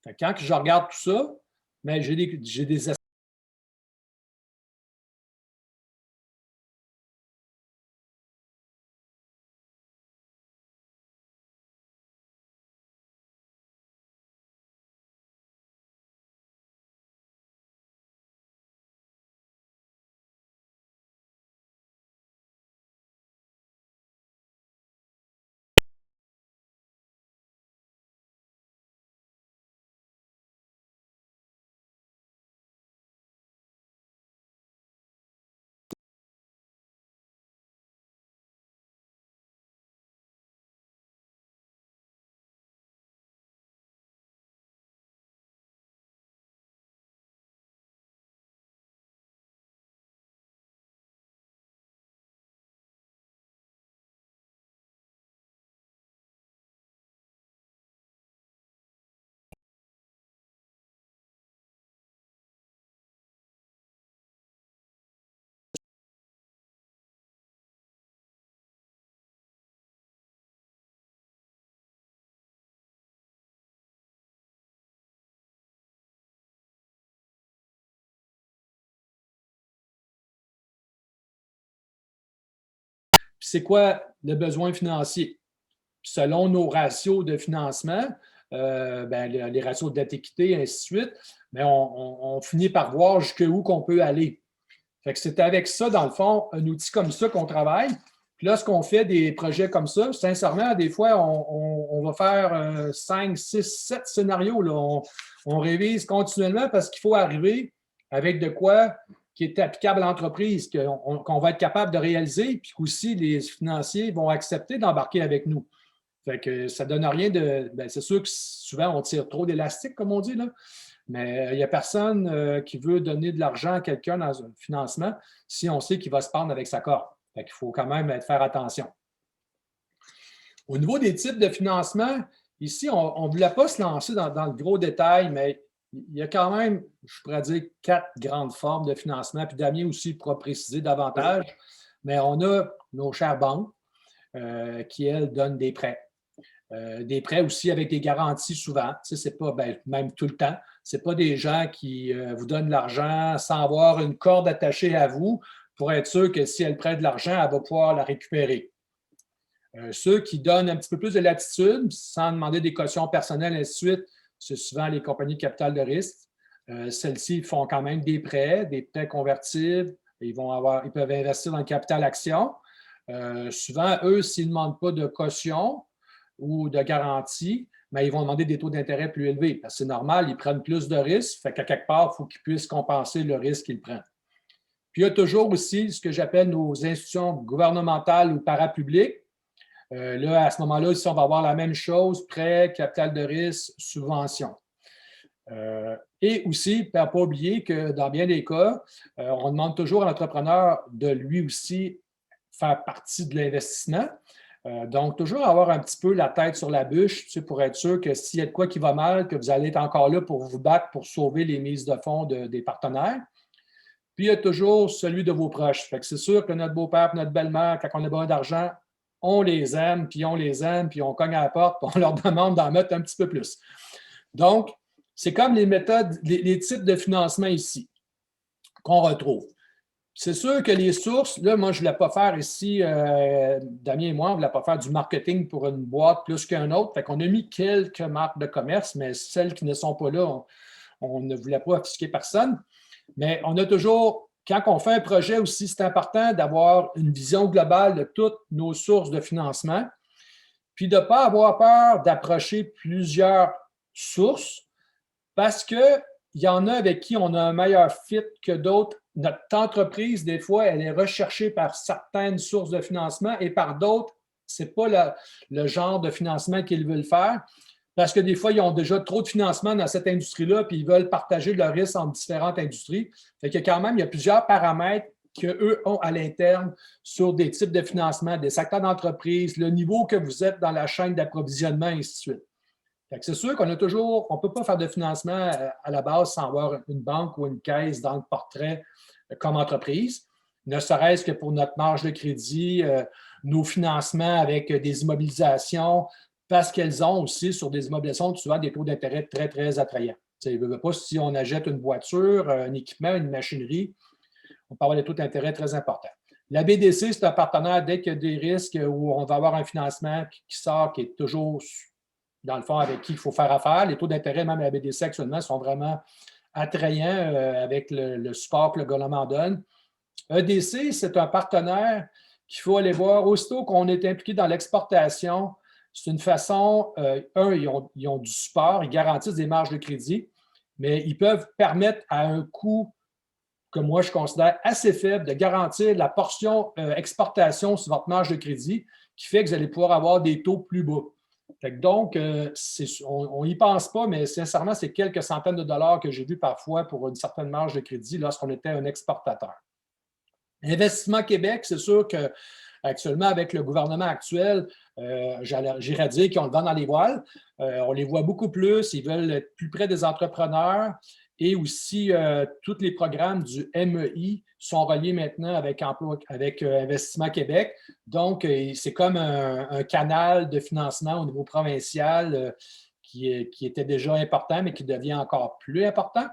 Fait que quand je regarde tout ça, bien, j'ai des c'est quoi le besoin financier? Selon nos ratios de financement, les ratios de dette-équité, et ainsi de suite, bien, on finit par voir jusqu'où qu'on peut aller. Fait que c'est avec ça, dans le fond, un outil comme ça qu'on travaille. Puis lorsqu'on fait des projets comme ça, sincèrement, des fois, on va faire 5, 6, 7 scénarios. Là. On révise continuellement parce qu'il faut arriver avec de quoi qui est applicable à l'entreprise, qu'on va être capable de réaliser, puis qu'aussi les financiers vont accepter d'embarquer avec nous. Fait que ça ne donne rien de. Bien, c'est sûr que souvent, on tire trop d'élastique, comme on dit, là. Mais il n'y a personne qui veut donner de l'argent à quelqu'un dans un financement si on sait qu'il va se prendre avec sa corde. Fait qu'il faut quand même faire attention. Au niveau des types de financement, ici, on ne voulait pas se lancer dans le gros détail, mais il y a quand même, je pourrais dire, 4 grandes formes de financement. Puis Damien aussi pourra préciser davantage. Mais on a nos chères banques qui, elles, donnent des prêts. Des prêts aussi avec des garanties souvent. Tu sais, c'est pas, même tout le temps, ce n'est pas des gens qui vous donnent de l'argent sans avoir une corde attachée à vous pour être sûr que si elle prête de l'argent, elle va pouvoir la récupérer. Ceux qui donnent un petit peu plus de latitude sans demander des cautions personnelles, et ainsi de suite, c'est souvent les compagnies de capital de risque. Celles-ci font quand même des prêts convertibles. Ils peuvent investir dans le capital action. Souvent, eux, s'ils ne demandent pas de caution ou de garantie, mais ils vont demander des taux d'intérêt plus élevés. Parce que c'est normal, ils prennent plus de risques, fait qu'à quelque part, il faut qu'ils puissent compenser le risque qu'ils prennent. Puis il y a toujours aussi ce que j'appelle nos institutions gouvernementales ou parapubliques. Là, à ce moment-là, ici, on va avoir la même chose, prêt, capital de risque, subvention. Et aussi, il ne faut pas oublier que dans bien des cas, on demande toujours à l'entrepreneur de lui aussi faire partie de l'investissement. Donc, toujours avoir un petit peu la tête sur la bûche, tu sais, pour être sûr que s'il y a de quoi qui va mal, que vous allez être encore là pour vous battre pour sauver les mises de fonds des partenaires. Puis, il y a toujours celui de vos proches. Fait que c'est sûr que notre beau-père et notre belle-mère, quand on a besoin d'argent, on les aime, puis on cogne à la porte, puis on leur demande d'en mettre un petit peu plus. Donc, c'est comme les méthodes, les types de financement ici qu'on retrouve. C'est sûr que les sources, là, moi, je ne voulais pas faire ici, Damien et moi, on ne voulait pas faire du marketing pour une boîte plus qu'un autre. Fait qu'on a mis quelques marques de commerce, mais celles qui ne sont pas là, on ne voulait pas offusquer personne. Mais on a toujours, quand on fait un projet aussi, c'est important d'avoir une vision globale de toutes nos sources de financement, puis de ne pas avoir peur d'approcher plusieurs sources parce qu'il y en a avec qui on a un meilleur fit que d'autres. Notre entreprise, des fois, elle est recherchée par certaines sources de financement et par d'autres, ce n'est pas le genre de financement qu'ils veulent faire parce que des fois, ils ont déjà trop de financement dans cette industrie-là puis ils veulent partager le risque entre différentes industries. Fait que quand même, il y a plusieurs paramètres qu'eux ont à l'interne sur des types de financement, des secteurs d'entreprise, le niveau que vous êtes dans la chaîne d'approvisionnement, et ainsi de suite. C'est sûr qu'on a toujours, on ne peut pas faire de financement à la base sans avoir une banque ou une caisse dans le portrait comme entreprise, ne serait-ce que pour notre marge de crédit, nos financements avec des immobilisations, parce qu'elles ont aussi sur des immobilisations souvent des taux d'intérêt très, très attrayants. Il ne veut pas si on achète une voiture, un équipement, une machinerie, on peut avoir des taux d'intérêt très importants. La BDC, c'est un partenaire dès qu'il y a des risques où on va avoir un financement qui sort, qui est toujours dans le fond, avec qui il faut faire affaire. Les taux d'intérêt, même à la BDC actuellement, sont vraiment attrayants avec le support que le gouvernement donne. EDC, c'est un partenaire qu'il faut aller voir. Aussitôt qu'on est impliqué dans l'exportation, c'est une façon, ils ont du support, ils garantissent des marges de crédit, mais ils peuvent permettre à un coût que moi je considère assez faible de garantir la portion exportation sur votre marge de crédit qui fait que vous allez pouvoir avoir des taux plus bas. Donc, on n'y pense pas, mais sincèrement, c'est quelques centaines de dollars que j'ai vu parfois pour une certaine marge de crédit lorsqu'on était un exportateur. Investissement Québec, c'est sûr qu'actuellement, avec le gouvernement actuel, j'irais dire qu'ils ont le vent dans les voiles. On les voit beaucoup plus, ils veulent être plus près des entrepreneurs et aussi tous les programmes du MEI sont reliés maintenant avec Investissement Québec. Donc, c'est comme un canal de financement au niveau provincial qui était déjà important, mais qui devient encore plus important.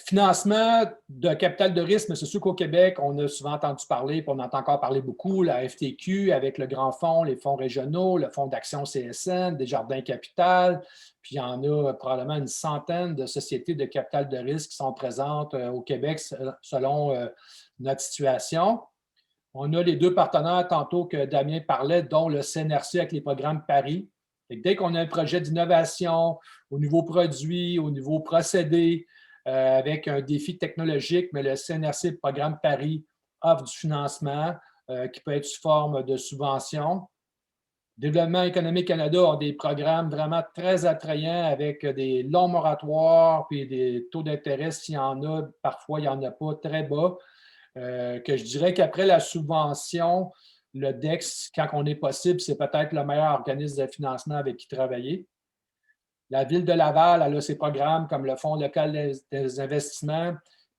Financement de capital de risque, mais c'est sûr qu'au Québec, on a souvent entendu parler, puis on entend encore parler beaucoup, la FTQ avec le Grand Fonds, les fonds régionaux, le Fonds d'action CSN, Desjardins Capital, puis il y en a probablement une centaine de sociétés de capital de risque qui sont présentes au Québec selon notre situation. On a les deux partenaires tantôt que Damien parlait, dont le CNRC avec les programmes Paris. Et dès qu'on a un projet d'innovation au niveau produit, au niveau procédé, avec un défi technologique, mais le CNRC, le programme Paris, offre du financement qui peut être sous forme de subvention. Développement économique Canada a des programmes vraiment très attrayants avec des longs moratoires puis des taux d'intérêt, s'il y en a, parfois il n'y en a pas, très bas. Que je dirais qu'après la subvention, le DEX, quand on est possible, c'est peut-être le meilleur organisme de financement avec qui travailler. La Ville de Laval, elle a ses programmes comme le Fonds local des investissements,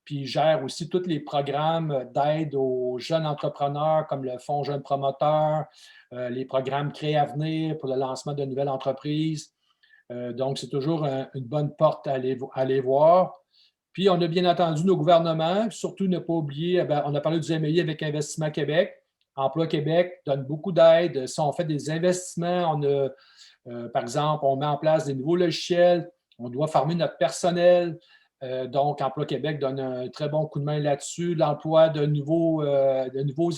puis gère aussi tous les programmes d'aide aux jeunes entrepreneurs comme le Fonds Jeunes Promoteurs, les programmes Créavenir pour le lancement de nouvelles entreprises. Donc, c'est toujours une bonne porte à aller voir. Puis, on a bien entendu nos gouvernements, surtout ne pas oublier, on a parlé du MEI avec Investissement Québec. Emploi Québec donne beaucoup d'aide. Si on fait des investissements, on a par exemple, on met en place des nouveaux logiciels, on doit former notre personnel. Donc, Emploi Québec donne un très bon coup de main là-dessus. L'emploi de nouveaux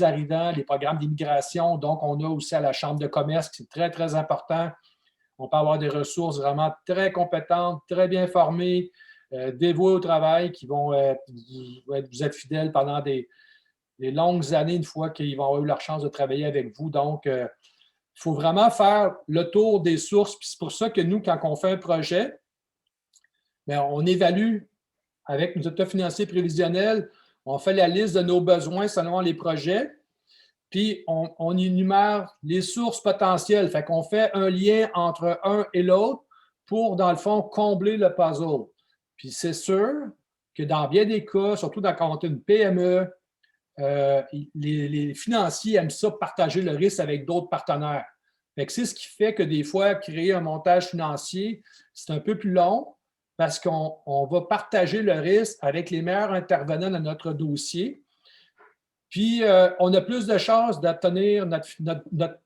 arrivants, les programmes d'immigration. Donc, on a aussi à la Chambre de commerce, qui est très, très important. On peut avoir des ressources vraiment très compétentes, très bien formées, dévouées au travail, qui vont vous être fidèles pendant des longues années, une fois qu'ils vont avoir eu leur chance de travailler avec vous. Donc, il faut vraiment faire le tour des sources. Puis c'est pour ça que nous, quand on fait un projet, on évalue avec nos états financiers prévisionnels, on fait la liste de nos besoins selon les projets, puis on énumère les sources potentielles. Fait qu'on fait un lien entre un et l'autre pour, dans le fond, combler le puzzle. Puis c'est sûr que dans bien des cas, surtout quand on est une PME, les financiers aiment ça, partager le risque avec d'autres partenaires. C'est ce qui fait que des fois, créer un montage financier, c'est un peu plus long parce qu'on va partager le risque avec les meilleurs intervenants dans notre dossier. Puis, on a plus de chances d'obtenir notre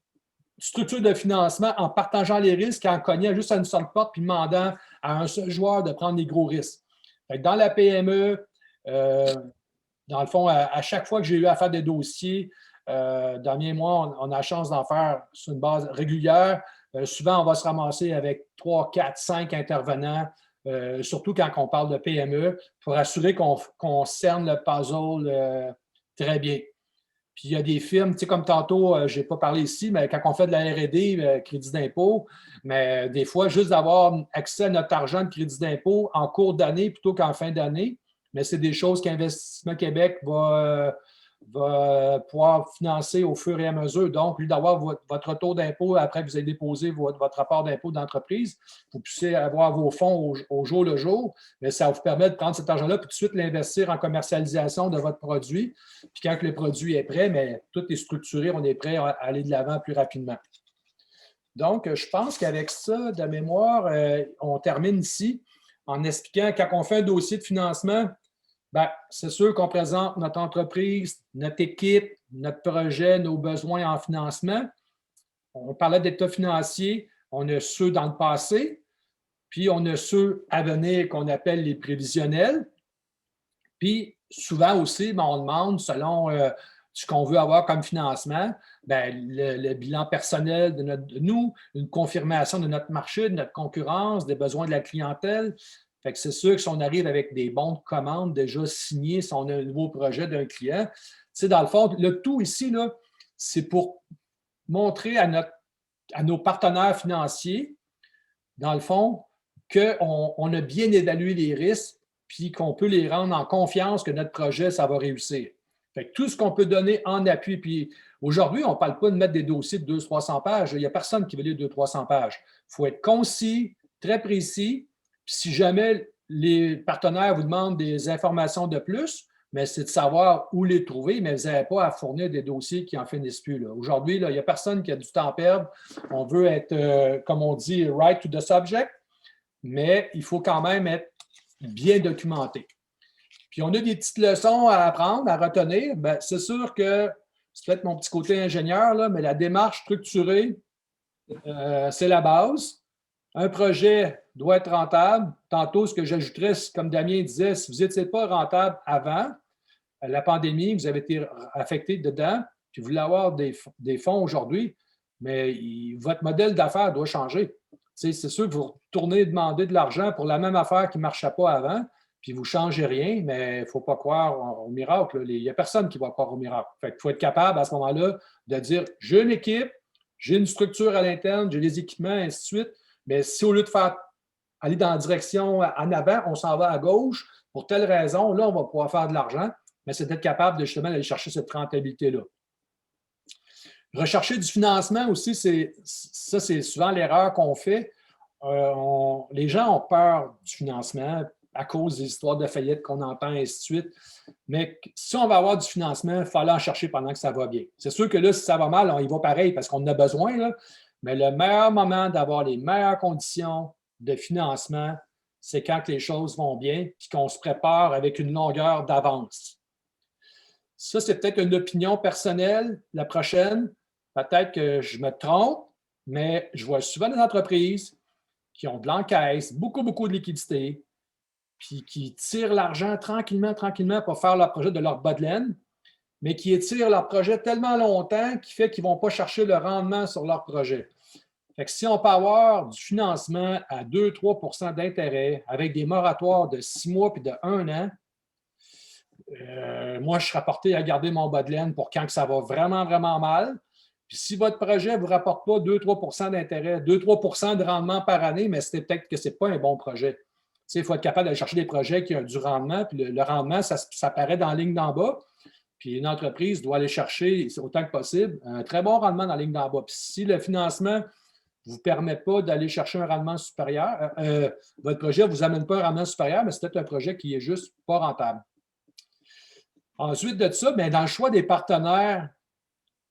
structure de financement en partageant les risques, en cognant juste à une seule porte puis demandant à un seul joueur de prendre les gros risques. Fait que dans la PME, dans le fond, à chaque fois que j'ai eu à faire des dossiers, dernier mois, on a la chance d'en faire sur une base régulière. Souvent, on va se ramasser avec 3, 4, 5 intervenants, surtout quand on parle de PME, pour assurer qu'on cerne le puzzle très bien. Puis il y a des firmes, tu sais, comme tantôt, je n'ai pas parlé ici, mais quand on fait de la R&D, crédit d'impôt, mais des fois, juste d'avoir accès à notre argent de crédit d'impôt en cours d'année plutôt qu'en fin d'année, mais c'est des choses qu'Investissement Québec va pouvoir financer au fur et à mesure. Donc, au lieu d'avoir votre taux d'impôt après que vous avez déposé votre rapport d'impôt d'entreprise, vous puissiez avoir vos fonds au jour le jour, mais ça vous permet de prendre cet argent-là et tout de suite l'investir en commercialisation de votre produit. Puis quand le produit est prêt, mais tout est structuré, on est prêt à aller de l'avant plus rapidement. Donc, je pense qu'avec ça, de mémoire, on termine ici en expliquant quand on fait un dossier de financement, bien, c'est sûr qu'on présente notre entreprise, notre équipe, notre projet, nos besoins en financement. On parlait d'état financier, on a ceux dans le passé, puis on a ceux à venir qu'on appelle les prévisionnels. Puis souvent aussi, bien, on demande, selon ce qu'on veut avoir comme financement, bien, le bilan personnel de nous, une confirmation de notre marché, de notre concurrence, des besoins de la clientèle. Fait que c'est sûr que si on arrive avec des bons de commande déjà signés, si on a un nouveau projet d'un client, tu sais, dans le fond, le tout ici, là, c'est pour montrer à nos partenaires financiers, dans le fond, qu'on a bien évalué les risques puis qu'on peut les rendre en confiance que notre projet, ça va réussir. Fait que tout ce qu'on peut donner en appui, puis aujourd'hui, on ne parle pas de mettre des dossiers de 200-300 pages. Il n'y a personne qui veut lire 200-300 pages. Il faut être concis, très précis. Puis si jamais les partenaires vous demandent des informations de plus, mais c'est de savoir où les trouver, mais vous n'avez pas à fournir des dossiers qui n'en finissent plus. Là. Aujourd'hui, là, il n'y a personne qui a du temps à perdre. On veut être, comme on dit, right to the subject, mais il faut quand même être bien documenté. Puis on a des petites leçons à apprendre, à retenir. Bien, c'est sûr que c'est peut-être mon petit côté ingénieur, là, mais la démarche structurée, c'est la base. Un projet doit être rentable. Tantôt, ce que j'ajouterais, comme Damien disait, si vous n'étiez pas rentable avant la pandémie, vous avez été affecté dedans, puis vous voulez avoir des fonds aujourd'hui, mais votre modèle d'affaires doit changer. C'est sûr que vous retournez demander de l'argent pour la même affaire qui ne marchait pas avant, puis vous ne changez rien, mais il ne faut pas croire au miracle. Il n'y a personne qui va croire au miracle. Fait qu'il faut être capable à ce moment-là de dire j'ai une équipe, j'ai une structure à l'interne, j'ai des équipements, ainsi de suite. Mais si au lieu de aller dans la direction en avant, on s'en va à gauche, pour telle raison, là, on va pouvoir faire de l'argent, mais c'est d'être capable de justement aller chercher cette rentabilité-là. Rechercher du financement aussi, c'est souvent l'erreur qu'on fait. Les gens ont peur du financement à cause des histoires de faillite qu'on entend, et ainsi de suite. Mais si on va avoir du financement, il faut aller en chercher pendant que ça va bien. C'est sûr que là, si ça va mal, on y va pareil parce qu'on en a besoin, là. Mais le meilleur moment d'avoir les meilleures conditions de financement, c'est quand les choses vont bien et qu'on se prépare avec une longueur d'avance. Ça, c'est peut-être une opinion personnelle. La prochaine, peut-être que je me trompe, mais je vois souvent des entreprises qui ont de l'encaisse, beaucoup de liquidités, puis qui tirent l'argent tranquillement pour faire leur projet de leur bas de laine, mais qui étirent leur projet tellement longtemps qu'il fait qu'ils ne vont pas chercher le rendement sur leur projet. Fait que si on peut avoir du financement à 2-3 % d'intérêt avec des moratoires de 6 mois puis de 1 an, moi, je serais porté à garder mon bas de laine pour quand que ça va vraiment, vraiment mal. Puis si votre projet ne vous rapporte pas 2-3 % d'intérêt, 2-3 % de rendement par année, mais c'est peut-être que ce n'est pas un bon projet. Il faut être capable d'aller chercher des projets qui ont du rendement, puis le rendement, ça paraît dans la ligne d'en bas. Puis une entreprise doit aller chercher, autant que possible, un très bon rendement dans la ligne d'en bas. Puis si le financement ne vous permet pas d'aller chercher un rendement supérieur, votre projet ne vous amène pas un rendement supérieur, mais c'est peut-être un projet qui n'est juste pas rentable. Ensuite de ça, bien, dans le choix des partenaires,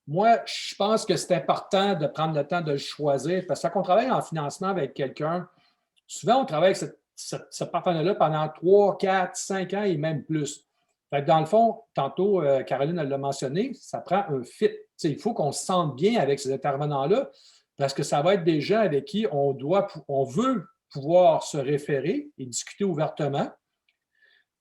moi, je pense que c'est important de prendre le temps de le choisir parce que quand on travaille en financement avec quelqu'un, souvent on travaille avec ce partenaire-là pendant 3, 4, 5 ans et même plus. Fait que dans le fond, tantôt, Caroline elle l'a mentionné, ça prend un fit. Il faut qu'on se sente bien avec ces intervenants-là parce que ça va être des gens avec qui on veut pouvoir se référer et discuter ouvertement.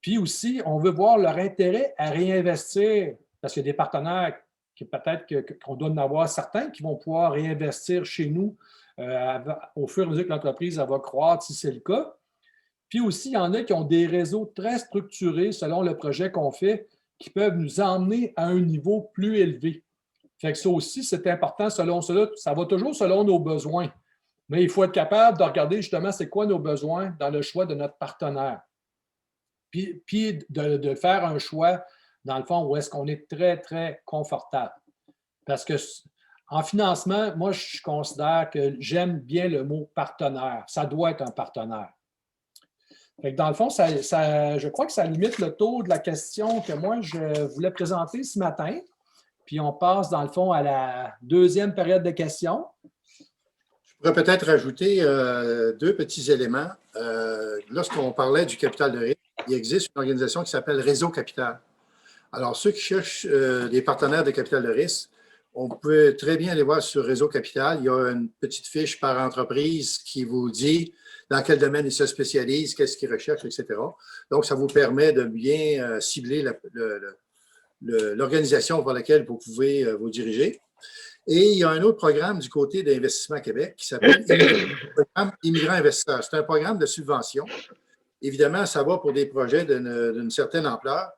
Puis aussi, on veut voir leur intérêt à réinvestir parce qu'il y a des partenaires qui peut-être qu'on doit en avoir certains qui vont pouvoir réinvestir chez nous au fur et à mesure que l'entreprise va croître, si c'est le cas. Puis aussi, il y en a qui ont des réseaux très structurés selon le projet qu'on fait, qui peuvent nous emmener à un niveau plus élevé. Fait que ça aussi, c'est important selon cela. Ça va toujours selon nos besoins. Mais il faut être capable de regarder justement c'est quoi nos besoins dans le choix de notre partenaire. Puis de faire un choix, dans le fond, où est-ce qu'on est très, très confortable. Parce que en financement, moi, je considère que j'aime bien le mot partenaire. Ça doit être un partenaire. Fait que dans le fond, je crois que ça limite le tour de la question que moi, je voulais présenter ce matin. Puis on passe, dans le fond, à la deuxième période de questions. Je pourrais peut-être rajouter deux petits éléments. Lorsqu'on parlait du capital de risque, il existe une organisation qui s'appelle Réseau Capital. Alors, ceux qui cherchent des partenaires de capital de risque, on peut très bien aller voir sur Réseau Capital. Il y a une petite fiche par entreprise qui vous dit dans quel domaine ils se spécialisent, qu'est-ce qu'ils recherchent, etc. Donc, ça vous permet de bien cibler l'organisation vers laquelle vous pouvez vous diriger. Et il y a un autre programme du côté d'Investissement Québec qui s'appelle programme Immigrants Investisseurs. C'est un programme de subvention. Évidemment, ça va pour des projets d'une certaine ampleur.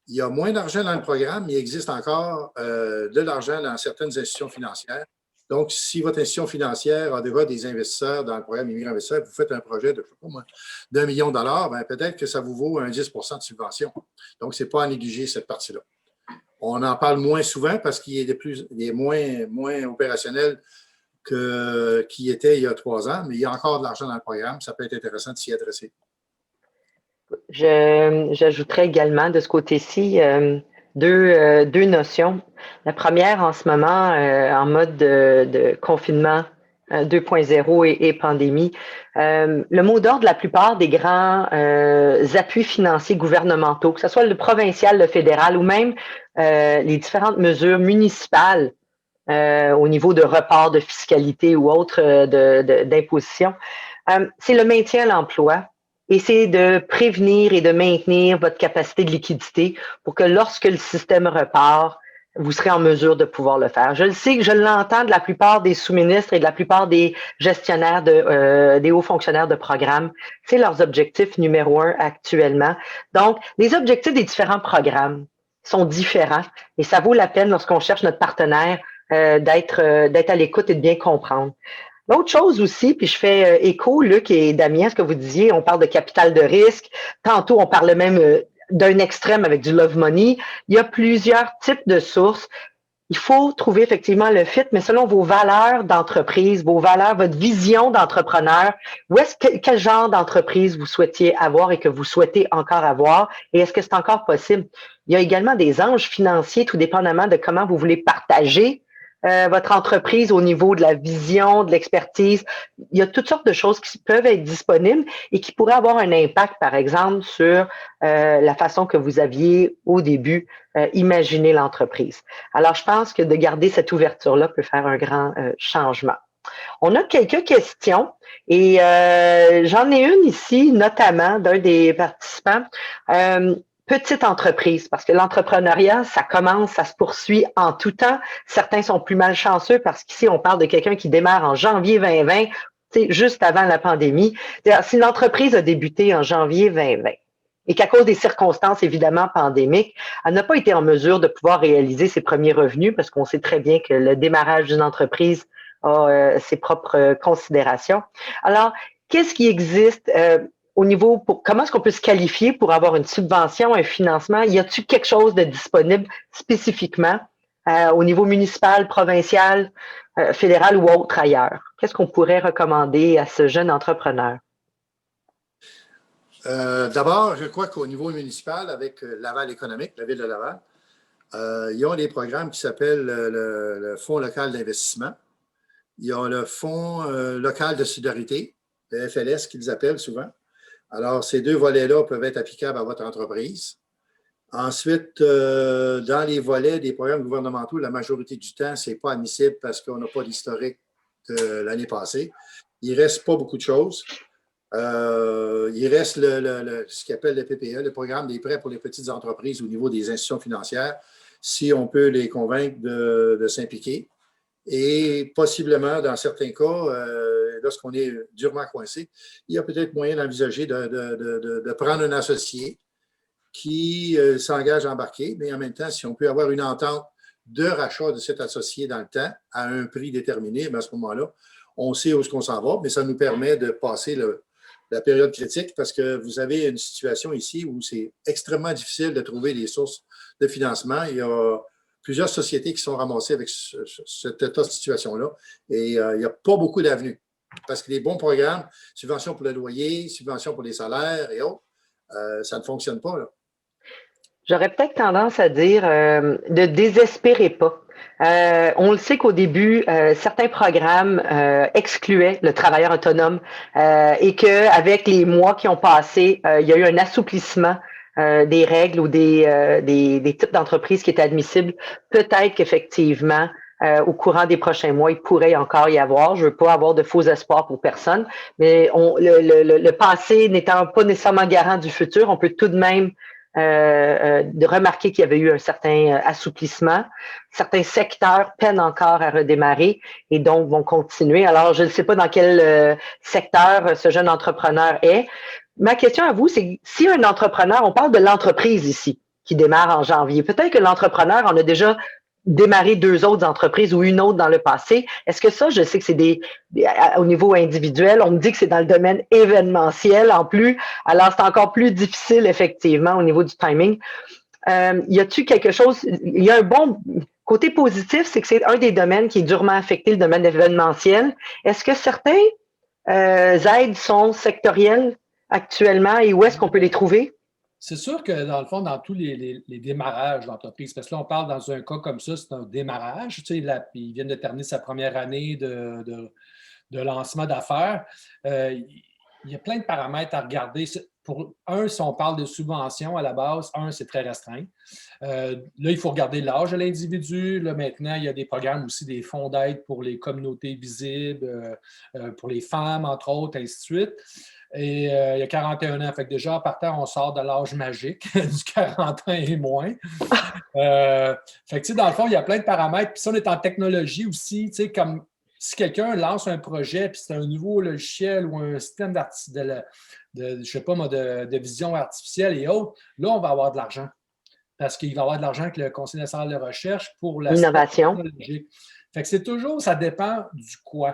Il y a moins d'argent dans le programme, mais il existe encore de l'argent dans certaines institutions financières. Donc, si votre institution financière a déjà des investisseurs dans le programme Immigrants Investisseurs, vous faites un projet de, je sais pas moi, d'1 million de dollars, bien, peut-être que ça vous vaut un 10 % de subvention. Donc, ce n'est pas à négliger cette partie-là. On en parle moins souvent parce qu'il est moins opérationnel qu'il était il y a 3 ans, mais il y a encore de l'argent dans le programme. Ça peut être intéressant de s'y adresser. J'ajouterais également de ce côté-ci deux notions. La première, en ce moment, en mode de confinement 2.0 et pandémie, le mot d'ordre de la plupart des grands appuis financiers gouvernementaux, que ce soit le provincial, le fédéral ou même les différentes mesures municipales au niveau de report de fiscalité ou autre d'imposition, c'est le maintien à l'emploi. Et c'est de prévenir et de maintenir votre capacité de liquidité pour que lorsque le système repart, vous serez en mesure de pouvoir le faire. Je le sais, que je l'entends de la plupart des sous-ministres et de la plupart des gestionnaires, des hauts fonctionnaires de programme. C'est leurs objectifs numéro 1 actuellement. Donc, les objectifs des différents programmes sont différents et ça vaut la peine lorsqu'on cherche notre partenaire d'être à l'écoute et de bien comprendre. L'autre chose aussi, puis je fais écho, Luc et Damien, ce que vous disiez, on parle de capital de risque. Tantôt, on parlait même d'un extrême avec du love money. Il y a plusieurs types de sources. Il faut trouver effectivement le fit, mais selon vos valeurs d'entreprise, vos valeurs, votre vision d'entrepreneur, quel genre d'entreprise vous souhaitiez avoir et que vous souhaitez encore avoir, et est-ce que c'est encore possible? Il y a également des enjeux financiers, tout dépendamment de comment vous voulez partager votre entreprise au niveau de la vision, de l'expertise. Il y a toutes sortes de choses qui peuvent être disponibles et qui pourraient avoir un impact, par exemple, sur la façon que vous aviez au début imaginé l'entreprise. Alors, je pense que de garder cette ouverture-là peut faire un grand changement. On a quelques questions et j'en ai une ici, notamment d'un des participants. Petite entreprise, parce que l'entrepreneuriat, ça commence, ça se poursuit en tout temps. Certains sont plus malchanceux parce qu'ici, on parle de quelqu'un qui démarre en janvier 2020, juste avant la pandémie. Si l'entreprise a débuté en janvier 2020 et qu'à cause des circonstances évidemment pandémiques, elle n'a pas été en mesure de pouvoir réaliser ses premiers revenus parce qu'on sait très bien que le démarrage d'une entreprise a ses propres considérations. Alors, qu'est-ce qui existe au niveau, comment est-ce qu'on peut se qualifier pour avoir une subvention, un financement? Y a-t-il quelque chose de disponible spécifiquement au niveau municipal, provincial, fédéral ou autre ailleurs? Qu'est-ce qu'on pourrait recommander à ce jeune entrepreneur? D'abord, je crois qu'au niveau municipal, avec Laval économique, la ville de Laval, ils ont des programmes qui s'appellent le Fonds local d'investissement. Ils ont le Fonds local de solidarité, le FLS qu'ils appellent souvent. Alors, ces deux volets-là peuvent être applicables à votre entreprise. Ensuite, dans les volets des programmes gouvernementaux, la majorité du temps, ce n'est pas admissible parce qu'on n'a pas d'historique de l'année passée. Il ne reste pas beaucoup de choses. Il reste ce qu'on appelle le PPE, le programme des prêts pour les petites entreprises au niveau des institutions financières, si on peut les convaincre de s'impliquer. Et possiblement, dans certains cas, lorsqu'on est durement coincé, il y a peut-être moyen d'envisager de prendre un associé qui s'engage à embarquer, mais en même temps, si on peut avoir une entente de rachat de cet associé dans le temps à un prix déterminé, bien à ce moment-là, on sait où est-ce qu'on s'en va, mais ça nous permet de passer la période critique parce que vous avez une situation ici où c'est extrêmement difficile de trouver des sources de financement. Il y a plusieurs sociétés qui sont ramassées avec cette état de situation-là et il n'y a pas beaucoup d'avenues parce que les bons programmes, subventions pour le loyer, subventions pour les salaires et autres, ça ne fonctionne pas, là. J'aurais peut-être tendance à dire de désespérer pas. On le sait qu'au début, certains programmes excluaient le travailleur autonome et qu'avec les mois qui ont passé, il y a eu un assouplissement des règles ou des types d'entreprises qui étaient admissibles. Peut-être qu'effectivement, au courant des prochains mois, il pourrait encore y avoir. Je veux pas avoir de faux espoirs pour personne, mais le passé n'étant pas nécessairement garant du futur, on peut tout de même de remarquer qu'il y avait eu un certain assouplissement. Certains secteurs peinent encore à redémarrer et donc vont continuer. Alors, je ne sais pas dans quel secteur ce jeune entrepreneur est. Ma question à vous, c'est si un entrepreneur, on parle de l'entreprise ici, qui démarre en janvier, peut-être que l'entrepreneur en a déjà démarré 2 autres entreprises ou une autre dans le passé. Est-ce que ça, je sais que c'est au niveau individuel, on me dit que c'est dans le domaine événementiel en plus, alors c'est encore plus difficile effectivement au niveau du timing. Y a-t-il quelque chose, il y a un bon côté positif, c'est que c'est un des domaines qui est durement affecté, le domaine événementiel. Est-ce que certains aides sont sectorielles actuellement et où est-ce qu'on peut les trouver? C'est sûr que, dans le fond, dans tous les démarrages d'entreprise, parce que là, on parle dans un cas comme ça, c'est un démarrage. Tu sais, là, il vient de terminer sa première année de lancement d'affaires. Il y a plein de paramètres à regarder. Pour un, si on parle de subventions à la base, c'est très restreint. Là, il faut regarder l'âge de l'individu. Là, maintenant, il y a des programmes aussi, des fonds d'aide pour les communautés visibles, pour les femmes, entre autres, ainsi de suite. Et il y a 41 ans. Fait que déjà, en partant, on sort de l'âge magique, du 40 ans et moins. Fait que, dans le fond, il y a plein de paramètres. Puis si on est en technologie aussi, comme si quelqu'un lance un projet, puis c'est un nouveau logiciel ou un système je sais pas moi, de vision artificielle et autres, là, on va avoir de l'argent. Parce qu'il va y avoir de l'argent avec le Conseil national de recherche pour la innovation. Fait que c'est toujours, ça dépend du quoi.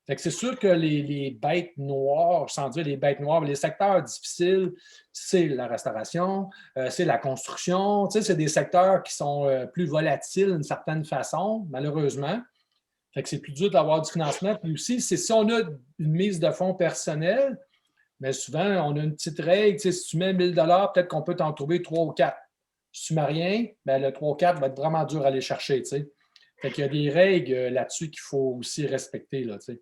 Fait que c'est sûr que les bêtes noires, sans dire les bêtes noires, mais les secteurs difficiles, c'est la restauration, c'est la construction. C'est des secteurs qui sont plus volatiles d'une certaine façon, malheureusement. Fait que c'est plus dur d'avoir du financement. Puis aussi, si on a une mise de fonds personnelle, mais souvent, on a une petite règle. Si tu mets 1 000 $, peut-être qu'on peut t'en trouver 3 ou 4. Si tu ne mets rien, bien, le 3 ou 4 va être vraiment dur à aller chercher. T'sais. Fait qu'il y a des règles là-dessus qu'il faut aussi respecter. Là, t'sais.